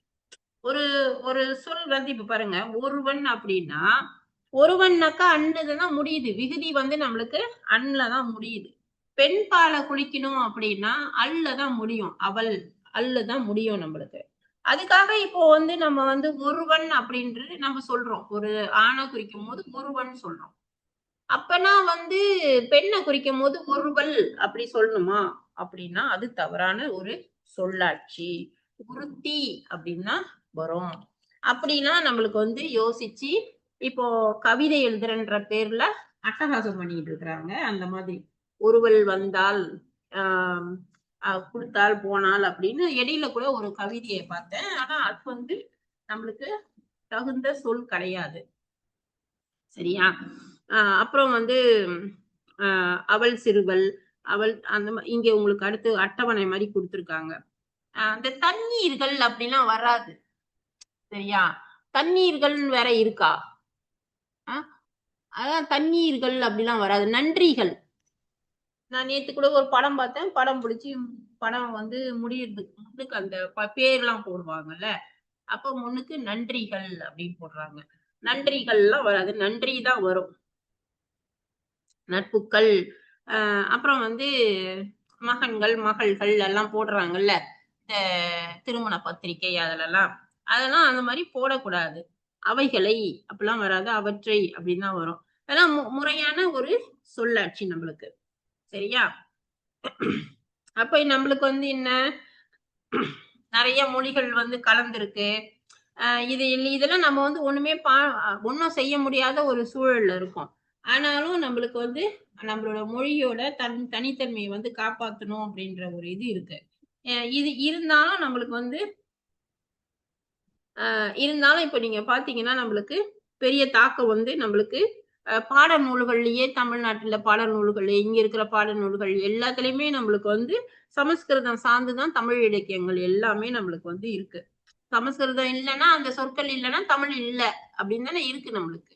ஒரு ஒரு சொல் வந்து இப்ப பாருங்க, ஒருவன் அப்படின்னா ஒருவன்னாக்கா அண்ணுதான் முடியுது. விகுதி வந்து நம்மளுக்கு அண்லதான் முடியுது. பெண் பாலை குளிக்கணும் அப்படின்னா அல்லதான் முடியும். அவள் அல்லதான் முடியும் நம்மளுக்கு. அதுக்காக இப்போ வந்து நம்ம வந்து ஒருவன் அப்படின்றது நம்ம சொல்றோம். ஒரு ஆணை குறிக்கும் போது ஒருவன் சொல்றோம். அப்பனா வந்து பெண்ணை குறிக்கும் போது ஒருவள் அப்படி சொல்லணுமா அப்படின்னா அது தவறான ஒரு சொல்லாட்சி. ஒருத்தி அப்படின்னா வரும். அப்படின்னா நம்மளுக்கு வந்து யோசிச்சு இப்போ கவிதை எழுதுறன்ற பேர்ல அட்டகாசம் பண்ணிட்டு இருக்கிறாங்க. அந்த மாதிரி ஒருவள் வந்தால் கொடுத்தால் போனால் அப்படின்னு இடையில கூட ஒரு கவிதையை பார்த்தேன். ஆனா அது வந்து நம்மளுக்கு தகுந்த சொல் கிடையாது. சரியா? அப்புறம் வந்து அவள் சிறுவள், அவள் அந்த இங்க உங்களுக்கு அடுத்து அட்டவணை மாதிரி கொடுத்துருக்காங்க. இந்த தண்ணீர்கள் அப்படிலாம் வராது. சரியா? தண்ணீர்கள் வேற இருக்கா? அதான் தண்ணீர்கள் அப்படிலாம் வராது. நன்றிகள். நான் நேத்து கூட ஒரு படம் பார்த்தேன். படம் பிடிச்சி படம் வந்து முடியறதுக்கு முன்னுக்கு அந்த பேர்லாம் போடுவாங்கல்ல, அப்ப முன்னுக்கு நன்றிகள் அப்படின்னு போடுறாங்க. நன்றிகள்லாம் வராது, நன்றி தான் வரும். நட்புக்கள். அப்புறம் வந்து மகன்கள் மகள்கள் எல்லாம் போடுறாங்கல்ல இந்த திருமண பத்திரிகை அதெல்லாம் அந்த மாதிரி போடக்கூடாது. அவைகளை அப்படிலாம் வராது, அவற்றை அப்படின்னு தான் வரும். அதெல்லாம் முறையான ஒரு சொல்லாட்சி நம்மளுக்கு. சரியா? அப்ப நம்மளுக்கு வந்து என்ன, நிறைய மொழிகள் வந்து கலந்துருக்கு. இதெல்லாம் நம்ம வந்து ஒண்ணும் செய்ய முடியாத ஒரு சூழல்ல இருக்கும். ஆனாலும் நம்மளுக்கு வந்து நம்மளோட மொழியோட தனித்தன்மையை வந்து காப்பாற்றணும் அப்படின்ற ஒரு இது இருக்கு. இது இருந்தாலும் நம்மளுக்கு வந்து இப்ப நீங்க பாத்தீங்கன்னா நம்மளுக்கு பெரிய தாக்கம் வந்து நம்மளுக்கு பாட நூல்கள்லயே, தமிழ்நாட்டுல பாட நூல்கள், இங்க இருக்கிற பாட நூல்கள் எல்லாத்துலயுமே நம்மளுக்கு வந்து சமஸ்கிருதம் சார்ந்துதான் தமிழ் இலக்கியங்கள் எல்லாமே நம்மளுக்கு வந்து இருக்கு. சமஸ்கிருதம் இல்லைன்னா அந்த சொற்கள் இல்லைன்னா தமிழ் இல்ல அப்படின்னு தானே இருக்கு நம்மளுக்கு.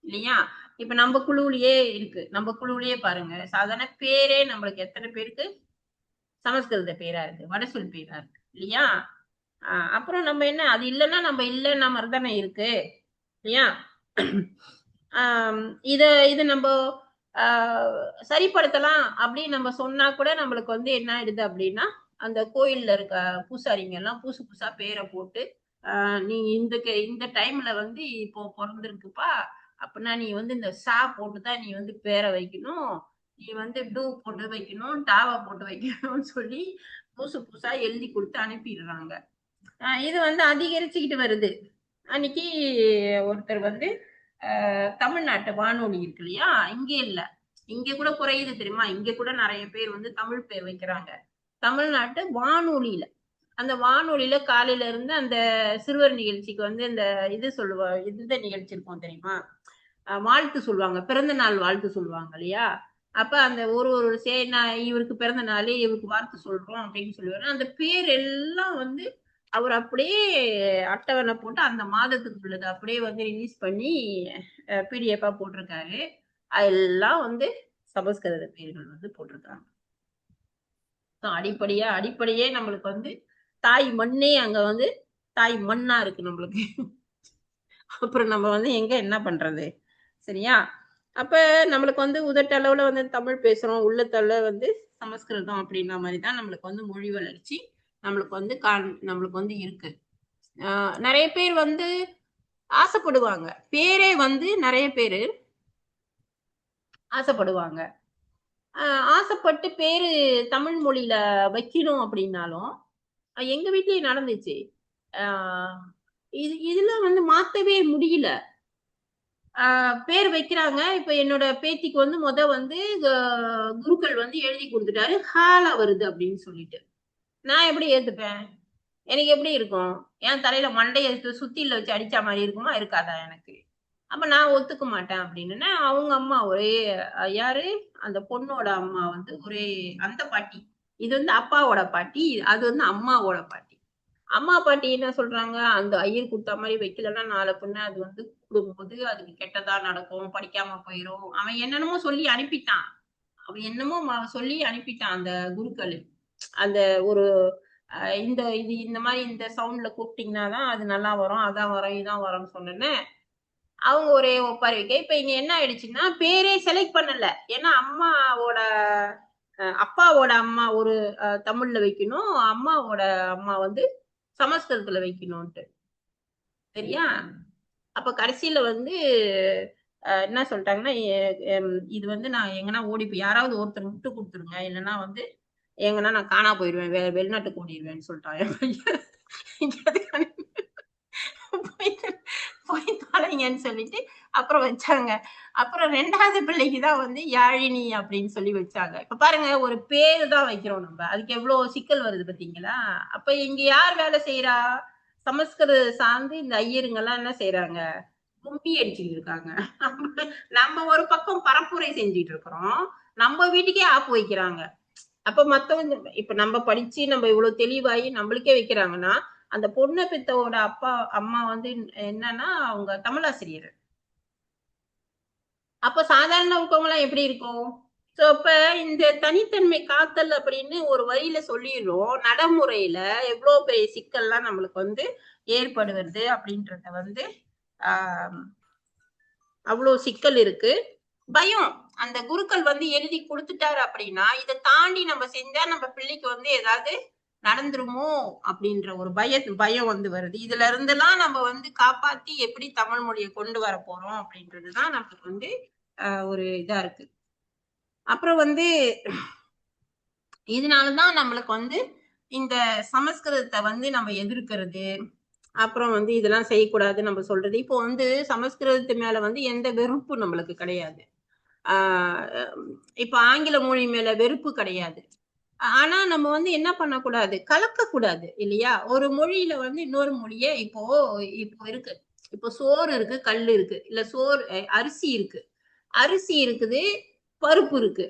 இல்லையா? இப்ப நம்ம குழுவிலேயே இருக்கு. நம்ம குழுவிலேயே பாருங்க, சாதாரண பேரே நம்மளுக்கு எத்தனை பேருக்கு சமஸ்கிருத பேரா இருக்கு, வடசொல் பேரா இருக்கு. இல்லையா? அப்புறம் நம்ம என்ன, அது இல்லைன்னா நம்ம இல்லைன்னா மாதிரி தானே இருக்கு. இல்லையா? இது நம்ம சரிப்படுத்தலாம் அப்படின்னு நம்ம சொன்னா கூட நம்மளுக்கு வந்து என்ன ஆயிடுது அப்படின்னா, அந்த கோயில்ல இருக்க பூசாரிங்க எல்லாம் புதுசா பேரை போட்டு நீ இந்த டைம்ல வந்து இப்போ பிறந்திருக்குப்பா அப்படின்னா நீ வந்து இந்த சா போட்டுதான் நீ வந்து பேரை வைக்கணும், நீ வந்து டூ போட்டு வைக்கணும், டாவா போட்டு வைக்கணும்னு சொல்லி புதுசா எழுதி கொடுத்து அனுப்பிடுறாங்க. இது வந்து அதிகரிச்சுக்கிட்டு வருது. அன்னைக்கு ஒருத்தர் வந்து தமிழ்நாட்டு வானொலி இருக்கு இல்லையா, இங்கே இல்ல இங்க கூட குறையுது தெரியுமா? இங்க கூட நிறைய பேர் வந்து தமிழ் பேர் வைக்கிறாங்க. தமிழ்நாட்டு வானொலியில, அந்த வானொலியில காலையில இருந்து அந்த சிறுவர் நிகழ்ச்சிக்கு வந்து இந்த இது இந்த நிகழ்ச்சி இருக்கும் தெரியுமா? வாழ்த்து சொல்லுவாங்க, பிறந்த நாள் வாழ்த்து சொல்லுவாங்க இல்லையா? அப்ப அந்த ஒரு நான் இவருக்கு பிறந்த நாள், இவருக்கு வாழ்த்து சொல்றோம் அப்படின்னு சொல்லுவாரு. அந்த பேர் எல்லாம் வந்து அவர் அப்படியே அட்டவணை போட்டு அந்த மாதத்துக்கு உள்ளது அப்படியே வந்து ரிலீஸ் பண்ணி பிடிஎஃபா போட்டிருக்காரு. அதெல்லாம் வந்து சமஸ்கிருத பேர்கள் வந்து போட்டிருக்காங்க. அடிப்படையே நம்மளுக்கு வந்து தாய் மண்ணே அங்க வந்து தாய் மண்ணா இருக்கு நம்மளுக்கு. அப்புறம் நம்ம வந்து எங்க என்ன பண்றது? சரியா? அப்ப நம்மளுக்கு வந்து உதட்டளவுல வந்து தமிழ் பேசுறோம், உள்ளத்தளவுல வந்து சமஸ்கிருதம் அப்படின்ற மாதிரிதான் நம்மளுக்கு வந்து மொழி வளர்ச்சி நம்மளுக்கு வந்து நம்மளுக்கு வந்து இருக்கு. நிறைய பேர் வந்து ஆசைப்படுவாங்க, பேரே வந்து நிறைய பேரு ஆசைப்படுவாங்க. ஆசைப்பட்டு பேரு தமிழ் மொழியில வைக்கணும் அப்படின்னாலும் எங்க வீட்லயே நடந்துச்சு. இதுல வந்து மாத்தவே முடியல. பேர் வைக்கிறாங்க. இப்ப என்னோட பேத்திக்கு வந்து வந்து குருக்கள் வந்து எழுதி கொடுத்துட்டாரு, ஹாலா வருது அப்படின்னு சொல்லிட்டு. நான் எப்படி ஏத்துப்பேன்? எனக்கு எப்படி இருக்கும்? என் தலையில மண்டைய சுத்தில வச்சு அடிச்ச மாதிரி இருக்குமா இருக்காதா எனக்கு? அப்ப நான் ஒத்துக்க மாட்டேன் அப்படின்னு அவங்க அம்மா ஒரே யாரு அந்த பொண்ணோட அம்மா வந்து ஒரே அந்த பாட்டி. இது வந்து அப்பாவோட பாட்டி, அது வந்து அம்மாவோட பாட்டி. அம்மா பாட்டி என்ன சொல்றாங்க, அந்த ஐயர் கொடுத்த மாதிரி வைக்கலன்னா நாளை பின்ன அது வந்து கூடும்போது அதுக்கு கெட்டதா நடக்கும், படிக்காம போயிரும். அவன் என்னென்னமோ சொல்லி அனுப்பிட்டான். சொல்லி அனுப்பிட்டான் அந்த குருக்கள். அந்த ஒரு இந்த மாதிரி இந்த சவுண்ட்ல கூப்பிட்டீங்கன்னாதான் அது நல்லா வரும், அதான் வரும், இதான் வரும்னு சொன்னேன்னு அவங்க ஒரே ஒப்பாரி வைக்க. இப்ப இங்க என்ன ஆயிடுச்சுன்னா பேரே செலக்ட் பண்ணல. ஏன்னா அப்பாவோட அம்மா ஒரு தமிழ்ல வைக்கணும், அம்மாவோட அம்மா வந்து சமஸ்கிருதத்துல வைக்கணும்ட்டு. சரியா? அப்ப கடைசியில வந்து என்ன சொல்லிட்டாங்கன்னா, இது வந்து நான் எங்கன்னா யாராவது ஒருத்தர் விட்டு கொடுத்துருங்க, இல்லைன்னா வந்து எங்கன்னா நான் காணா போயிடுவேன், வெளிநாட்டுக்கு ஓடிடுவேன்னு சொல்லிட்டான். போய் தொலைங்கன்னு சொல்லிட்டு அப்புறம் வச்சாங்க. அப்புறம் 2வது பிள்ளைக்குதான் வந்து யாழினி அப்படின்னு சொல்லி வச்சாங்க. இப்ப பாருங்க, ஒரு பேரு தான் வைக்கிறோம் நம்ம, அதுக்கு எவ்வளவு சிக்கல் வருது பாத்தீங்களா? அப்ப இங்க யார் வேலை செய்யறா? சமஸ்கிருத சார்ந்து இந்த ஐயருங்க எல்லாம் என்ன செய்யறாங்க? கும்பி அடிச்சுட்டு இருக்காங்க. நம்ம ஒரு பக்கம் பரப்புரை செஞ்சுட்டு இருக்கிறோம், நம்ம வீட்டுக்கே ஆப்பு வைக்கிறாங்க. அப்ப மத்தவங்க இப்ப நம்ம படிச்சு நம்ம இவ்வளவு தெளிவாயி நம்மளுக்கே வைக்கிறாங்கன்னா, அந்த பொண்ணு பெத்தவோட அம்மா வந்து என்னன்னா அவங்க தமிழாசிரியர். அப்ப சாதாரண இருக்கவங்க எல்லாம் எப்படி இருக்கும்? சோ அப்ப இந்த தனித்தன்மை காத்தல் அப்படின்னு ஒரு வரியில சொல்லிடுறோம், நடைமுறையில எவ்வளவு பெரிய சிக்கல்லாம் நம்மளுக்கு வந்து ஏற்படுவது அப்படின்றத வந்து அவ்வளவு சிக்கல் இருக்கு. பயம், அந்த குருக்கள் வந்து எழுதி கொடுத்துட்டாரு அப்படின்னா இதை தாண்டி நம்ம செஞ்சா நம்ம பிள்ளைக்கு வந்து ஏதாவது நடந்துருமோ அப்படின்ற ஒரு பயம் வந்து வருது. இதுல இருந்தெல்லாம் நம்ம வந்து காப்பாத்தி எப்படி தமிழ் மொழியை கொண்டு வர போறோம் அப்படின்றதுதான் நமக்கு வந்து ஒரு இதா இருக்கு. அப்புறம் வந்து இதனாலதான் நம்மளுக்கு வந்து இந்த சமஸ்கிருதத்தை வந்து நம்ம எதிர்க்கிறது, அப்புறம் வந்து இதெல்லாம் செய்யக்கூடாது நம்ம சொல்றது. இப்போ வந்து சமஸ்கிருதத்து மேல வந்து எந்த வெறுப்பு நம்மளுக்கு கிடையாது. இப்ப ஆங்கில மொழி மேல வெறுப்பு கிடையாது. ஆனா நம்ம வந்து என்ன பண்ணக்கூடாது, கலக்கக்கூடாது இல்லையா? ஒரு மொழியில வந்து இன்னொரு மொழியே இப்போ இருக்கு. இப்போ சோறு இருக்கு, கல் இருக்கு, இல்ல அரிசி இருக்கு, அரிசி இருக்குது, பருப்பு இருக்கு.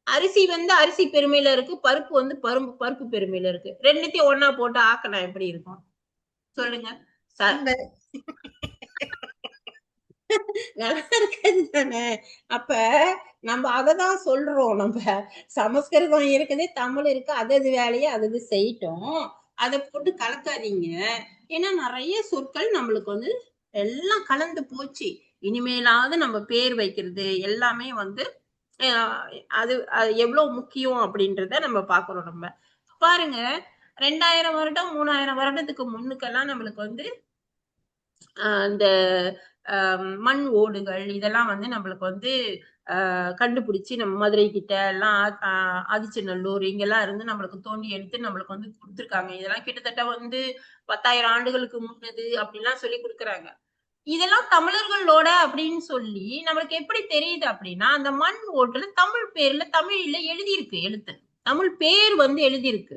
அரிசி வந்து அரிசி பெருமையில இருக்கு, பருப்பு வந்து பருப்பு பெருமையில இருக்கு. ரெண்டுத்தையும் ஒன்னா போட்டு ஆக்கினா எப்படி இருக்கும் சொல்லுங்க? நல்லா இருக்காது தானே? அப்ப நம்ம அததான் சொல்றோம். நம்ம சமஸ்கிருதம் இருக்குது, தமிழ் இருக்கு, அது வேலையை அது செய்யட்டும், அதை போட்டு கலக்காதீங்க. ஏன்னா நிறைய சொற்கள் நம்மளுக்கு வந்து எல்லாம் கலந்து போச்சு. இனிமேலாவது நம்ம பேர் வைக்கிறது எல்லாமே வந்து அது எவ்வளவு முக்கியம் அப்படின்றத நம்ம பாக்குறோம். நம்ம பாருங்க, 2000 வருடம் 3000 வருடத்துக்கு முன்னுக்கெல்லாம் நம்மளுக்கு வந்து அந்த மண் ஓடுகள் இதெல்லாம் வந்து நம்மளுக்கு வந்து கண்டுபிடிச்சு நம்ம மதுரை கிட்ட எல்லாம் ஆதிச்சநல்லூர் இங்கெல்லாம் இருந்து நம்மளுக்கு தோண்டி எடுத்து நம்மளுக்கு வந்து கொடுத்துருக்காங்க. இதெல்லாம் கிட்டத்தட்ட வந்து 10,000 ஆண்டுகளுக்கு முன்னது அப்படிலாம் சொல்லி கொடுக்குறாங்க. இதெல்லாம் தமிழர்களோட அப்படின்னு சொல்லி நம்மளுக்கு எப்படி தெரியுது அப்படின்னா, அந்த மண் ஓட்டுல தமிழ் பேர்ல தமிழ்ல எழுதியிருக்கு எழுத்து. தமிழ் பேர் வந்து எழுதியிருக்கு.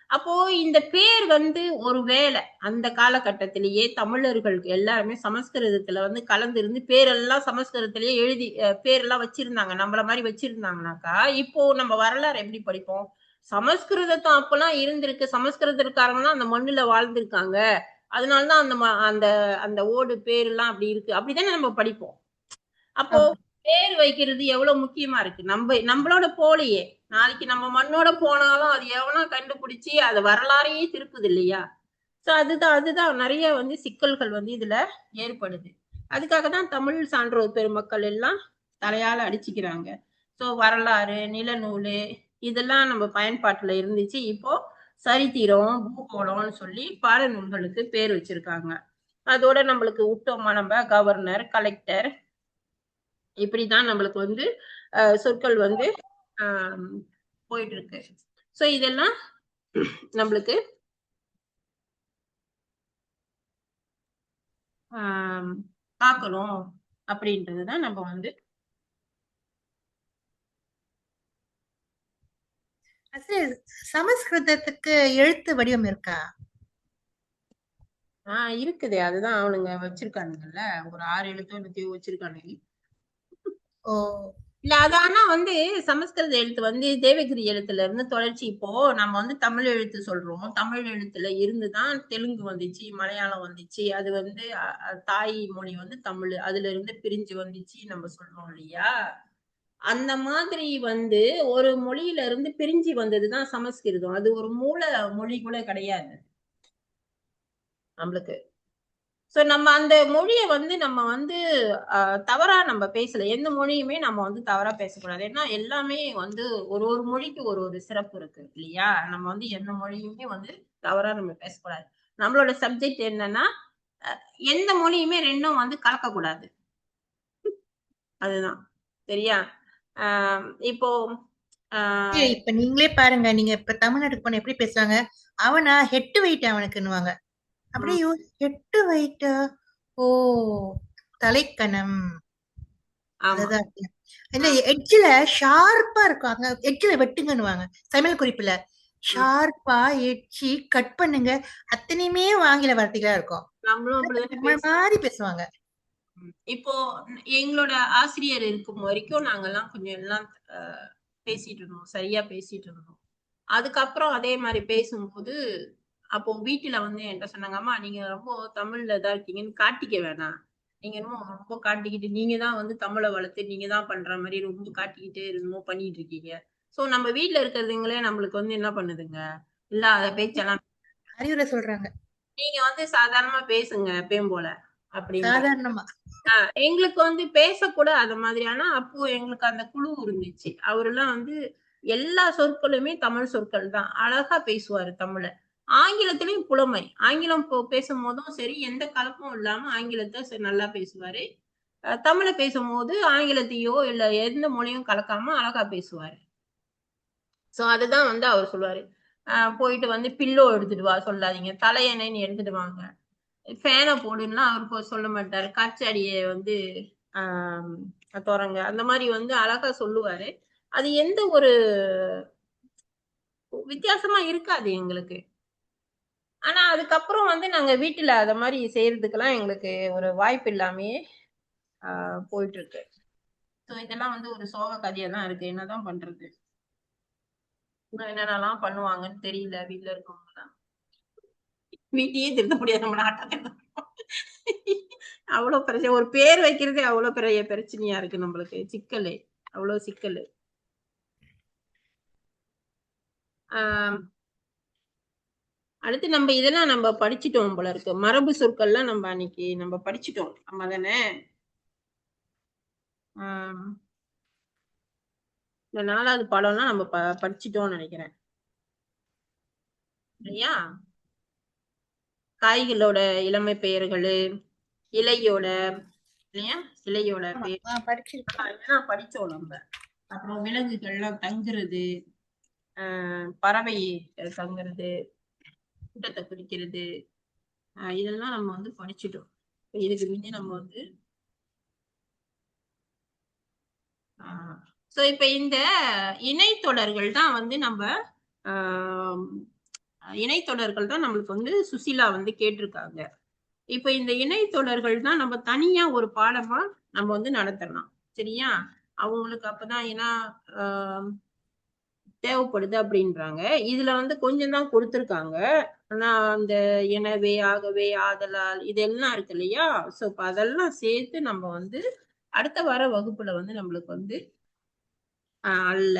அப்போ இந்த பேர் வந்து ஒருவேளை அந்த காலகட்டத்திலேயே தமிழர்கள் எல்லாருமே சமஸ்கிருதத்துல வந்து கலந்திருந்து பேரெல்லாம் சமஸ்கிருதத்திலேயே எழுதி பேரெல்லாம் வச்சிருந்தாங்க. நம்மள மாதிரி வச்சிருந்தாங்கனாக்கா, இப்போ நம்ம வரலாறு எப்படி படிப்போம்? சமஸ்கிருதத்தை அப்பெல்லாம் இருந்திருக்கு. சமஸ்கிருதக்காரங்க தான் அந்த மண்ணுல வாழ்ந்திருக்காங்க. அதனாலதான் அந்த அந்த ஓடு பேர் எல்லாம் அப்படி இருக்கு. அப்படித்தானே நம்ம படிப்போம். அப்போ ஆமா. பேர் வைக்கிறது எவ்வளவு முக்கியமா இருக்கு. நம்மளோட போலயே நாளைக்கு நம்ம மண்ணோட போனாலும் அது எவனா கண்டுபிடிச்சு அது வரலாறையே திருப்புது இல்லையா? சோ அதுதான் நிறைய வந்து சிக்கல்கள் வந்து இதுல ஏற்படுது. அதுக்காக தான் தமிழ் சான்றோர் பெருமக்கள் எல்லாம் தலையால அடிச்சுக்கிறாங்க. சோ வரலாறு, நிலநூலு இதெல்லாம் நம்ம பயன்பாட்டுல இருந்துச்சு. இப்போ சரித்திரம், பூகோளம்னு சொல்லி பாடநூல்களுக்கு பேர் வச்சிருக்காங்க. அதோட நம்மளுக்கு விட்டோமா நம்ம கவர்னர், கலெக்டர் இப்படிதான் நம்மளுக்கு வந்து சொற்கள் வந்து போயிட்டு இருக்கு. சோ இதெல்லாம் நம்மளுக்கு பார்க்கணும் அப்படின்றதுதான் நம்ம வந்து சமஸ்கிருதத்துக்கு எழுத்து வடிவம் இருக்கா? இருக்குதே. அதுதான் அவனுங்க வச்சிருக்கானுங்கல்ல. ஒரு 6 எழுத்தோ என்னத்தையோ வச்சிருக்கானுங்க. ஓ இல்ல அது ஆனா வந்து சமஸ்கிருத எழுத்து வந்து தேவகிரி எழுத்துல இருந்து தொடர்ச்சி. இப்போ நம்ம வந்து தமிழ் எழுத்து சொல்றோம். தமிழ் எழுத்துல இருந்துதான் தெலுங்கு வந்துச்சு, மலையாளம் வந்துச்சு. அது வந்து தாய் மொழி வந்து தமிழ். அதுல இருந்து பிரிஞ்சு வந்துச்சு நம்ம சொல்றோம் இல்லையா? அந்த மாதிரி வந்து ஒரு மொழியில இருந்து பிரிஞ்சு வந்ததுதான் சமஸ்கிருதம். அது ஒரு மூல மொழி கூட கிடையாது நம்மளுக்கு. சோ நம்ம அந்த மொழிய வந்து நம்ம வந்து தவறா நம்ம பேசல. எந்த மொழியுமே நம்ம வந்து தவறா பேசக்கூடாது. ஏன்னா எல்லாமே வந்து ஒரு ஒரு மொழிக்கு ஒரு ஒரு சிறப்பு இருக்கு இல்லையா? நம்ம வந்து எந்த மொழியுமே வந்து தவறா நம்ம பேசக்கூடாது. நம்மளோட சப்ஜெக்ட் என்னன்னா எந்த மொழியுமே ரெண்டும் வந்து கலக்கக்கூடாது. அதுதான் சரியா? இப்போ இப்ப நீங்களே பாருங்க, நீங்க இப்ப தமிழ்நாட்டுக்கு போன எப்படி பேசுவாங்க? அவனா ஹெட்டு வெயிட் அவனுக்குன்னுவாங்க. அப்படியே ஹெட்டு வெயிட்டா? ஓ தலைக்கணம். அதுதான் இந்த எட்ஜ்ல ஷார்ப்பா இருக்கும். அங்க எட்ஜ்ல வெட்டுங்கன்னுவாங்க. சமையல் குறிப்புல ஷார்ப்பா எட்ஜி கட் பண்ணுங்க. அத்தனையுமே ஆங்கில வார்த்தைகளா இருக்கும். நம்மளும் மாதிரி பேசுவாங்க. இப்போ எங்களோட ஆசிரியர் இருக்கும் வரைக்கும் நாங்கெல்லாம் கொஞ்சம் எல்லாம் பேசிட்டு இருந்தோம். சரியா பேசிட்டு இருந்தோம். அதுக்கப்புறம் அதே மாதிரி பேசும்போது அப்போ வீட்டுல வந்து என்கிட்ட சொன்னாங்க, அம்மா நீங்க ரொம்ப தமிழ்ல தான் இருக்கீங்கன்னு காட்டிக்க வேணாம். நீங்க என்னமோ ரொம்ப காட்டிக்கிட்டு நீங்க தான் வந்து தமிழை வளர்த்து நீங்க தான் பண்ற மாதிரி ரொம்ப காட்டிக்கிட்டு என்னமோ பண்ணிட்டு இருக்கீங்க. சோ நம்ம வீட்டுல இருக்கிறதுங்களே நம்மளுக்கு வந்து என்ன பண்ணுதுங்க? இல்லாத பேச்செல்லாம் அறிவுரை சொல்றாங்க. நீங்க வந்து சாதாரணமா பேசுங்க எப்பயும் போல அப்படின்னு. சாதாரணமா எங்களுக்கு வந்து பேசக்கூட அது மாதிரியான அப்போ எங்களுக்கு அந்த குழு இருந்துச்சு. அவரெல்லாம் வந்து எல்லா சொற்களுமே தமிழ் சொற்கள் தான். அழகா பேசுவாரு தமிழ. ஆங்கிலத்திலயும் புலமை. ஆங்கிலம் பேசும்போதும் சரி, எந்த கலப்பும் இல்லாம ஆங்கிலத்தை நல்லா பேசுவாரு. தமிழ பேசும்போது ஆங்கிலத்தையோ இல்ல எந்த மொழியும் கலக்காம அழகா பேசுவாரு. சோ அதுதான் வந்து அவர் சொல்லுவாரு. போயிட்டு வந்து பில்லோ எடுத்துட்டு வா சொல்லாதீங்க. தலையணைன்னு எடுத்துட்டு வாங்க. ஃபேனை போடுன்னா அவருக்கு சொல்ல மாட்டாரு. காற்றாடிய வந்து தொடங்க அந்த மாதிரி வந்து அழகா சொல்லுவாரு. அது எந்த ஒரு வித்தியாசமா இருக்காது எங்களுக்கு. ஆனா அதுக்கப்புறம் வந்து நாங்க வீட்டுல அத மாதிரி செய்யறதுக்கெல்லாம் எங்களுக்கு ஒரு வாய்ப்பு இல்லாமயே போயிட்டு இருக்கு. சோ இதெல்லாம் வந்து ஒரு சோக கதையா தான் இருக்கு. என்னதான் பண்றது? என்னென்னலாம் பண்ணுவாங்கன்னு தெரியல வீட்டுல இருக்கவங்க எல்லாம். வீட்டையே திருத்த முடியாது நம்ம நாட்டை. அவ்வளவு பிரச்சனை. ஒரு பேர் வைக்கிறதே அவ்வளவு பெரிய பிரச்சனையா இருக்கு நம்மளுக்கு. சிக்கலு அவ்வளவு சிக்கலு. அடுத்து நம்ம இதெல்லாம் நம்ம படிச்சுட்டோம் போல இருக்கு. மரபு சொற்கள்லாம் நம்ம அன்னைக்கு நம்ம படிச்சுட்டோம். நம்ம தானே இந்த 4வது பாடம்லாம் நம்ம படிச்சுட்டோம்னு நினைக்கிறேன் இல்லையா? காய்களோட இளமை பெயர்களு, இலையோட இல்லையா? இலையோட பெயர் படிச்சோம் நம்ம. அப்புறம் விலங்குகள்லாம் தங்குறது, பறவை தங்குறது, கூட்டத்தை குறிக்கிறது, இதெல்லாம் நம்ம வந்து படிச்சுட்டோம். இதுக்கு முன்னே நம்ம வந்து சோ இப்ப இந்த இணைத்தொடர்கள் தான் வந்து நம்ம ஆஹ் இணைத்தொடர்கள் தான் நம்மளுக்கு வந்து சுசிலா வந்து கேட்டிருக்காங்க. இப்ப இந்த இணைத்தொடர்கள் தான் நம்ம தனியா ஒரு பாடமா நம்ம வந்து நடத்தலாம். சரியா? அவங்களுக்கு அப்பதான் ஏன்னா தேவைப்படுது அப்படின்றாங்க. இதுல வந்து கொஞ்சம் தான் கொடுத்திருக்காங்க. ஆனா அந்த எனவே, ஆகவே, ஆதலால் இதெல்லாம் இருக்கு இல்லையா? சோ இப்ப அதெல்லாம் சேர்த்து நம்ம வந்து அடுத்த வார வகுப்புல வந்து நம்மளுக்கு வந்து அல்ல,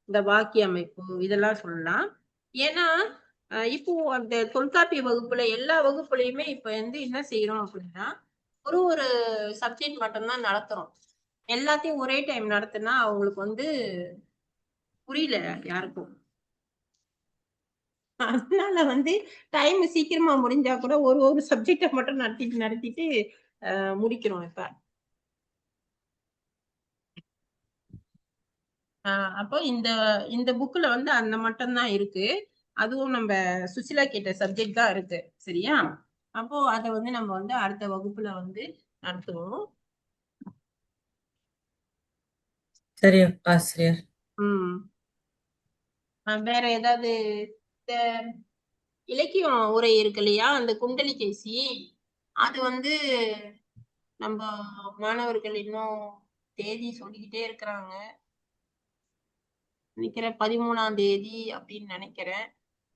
இந்த வாக்கிய அமைப்பு இதெல்லாம் சொல்லலாம். ஏன்னா இப்போ அந்த தொல்காப்பிய வகுப்புல எல்லா வகுப்புலயுமே இப்ப வந்து என்ன செய்யறோம் அப்படின்னா ஒரு சப்ஜெக்ட் மட்டும்தான் நடத்துறோம். எல்லாத்தையும் ஒரே டைம் நடத்தினா அவங்களுக்கு வந்து புரியல யாருக்கும். அதனால வந்து டைம் சீக்கிரமா முடிஞ்சா கூட ஒரு சப்ஜெக்ட மட்டும் நடத்திட்டு முடிக்கிறோம் இப்ப. அப்போ இந்த இந்த புக்ல வந்து அந்த மட்டும் தான் இருக்கு. அதுவும் நம்ம சுசிலா கேட்ட சப்ஜெக்ட் தான் இருக்கு. சரியா? அப்போ அத வந்து நம்ம வந்து அடுத்த வகுப்புல வந்து நடத்துவோம். சரி ஆசிரியர். வேற ஏதாவது இந்த இலக்கியம் உரை இருக்கு இல்லையா, அந்த குண்டலிகேசி அது வந்து நம்ம மாணவர்கள் இன்னும் தேதி சொல்லிக்கிட்டே இருக்கிறாங்க. நினைக்கிறேன் 13ஆம் தேதி அப்படின்னு நினைக்கிறேன்.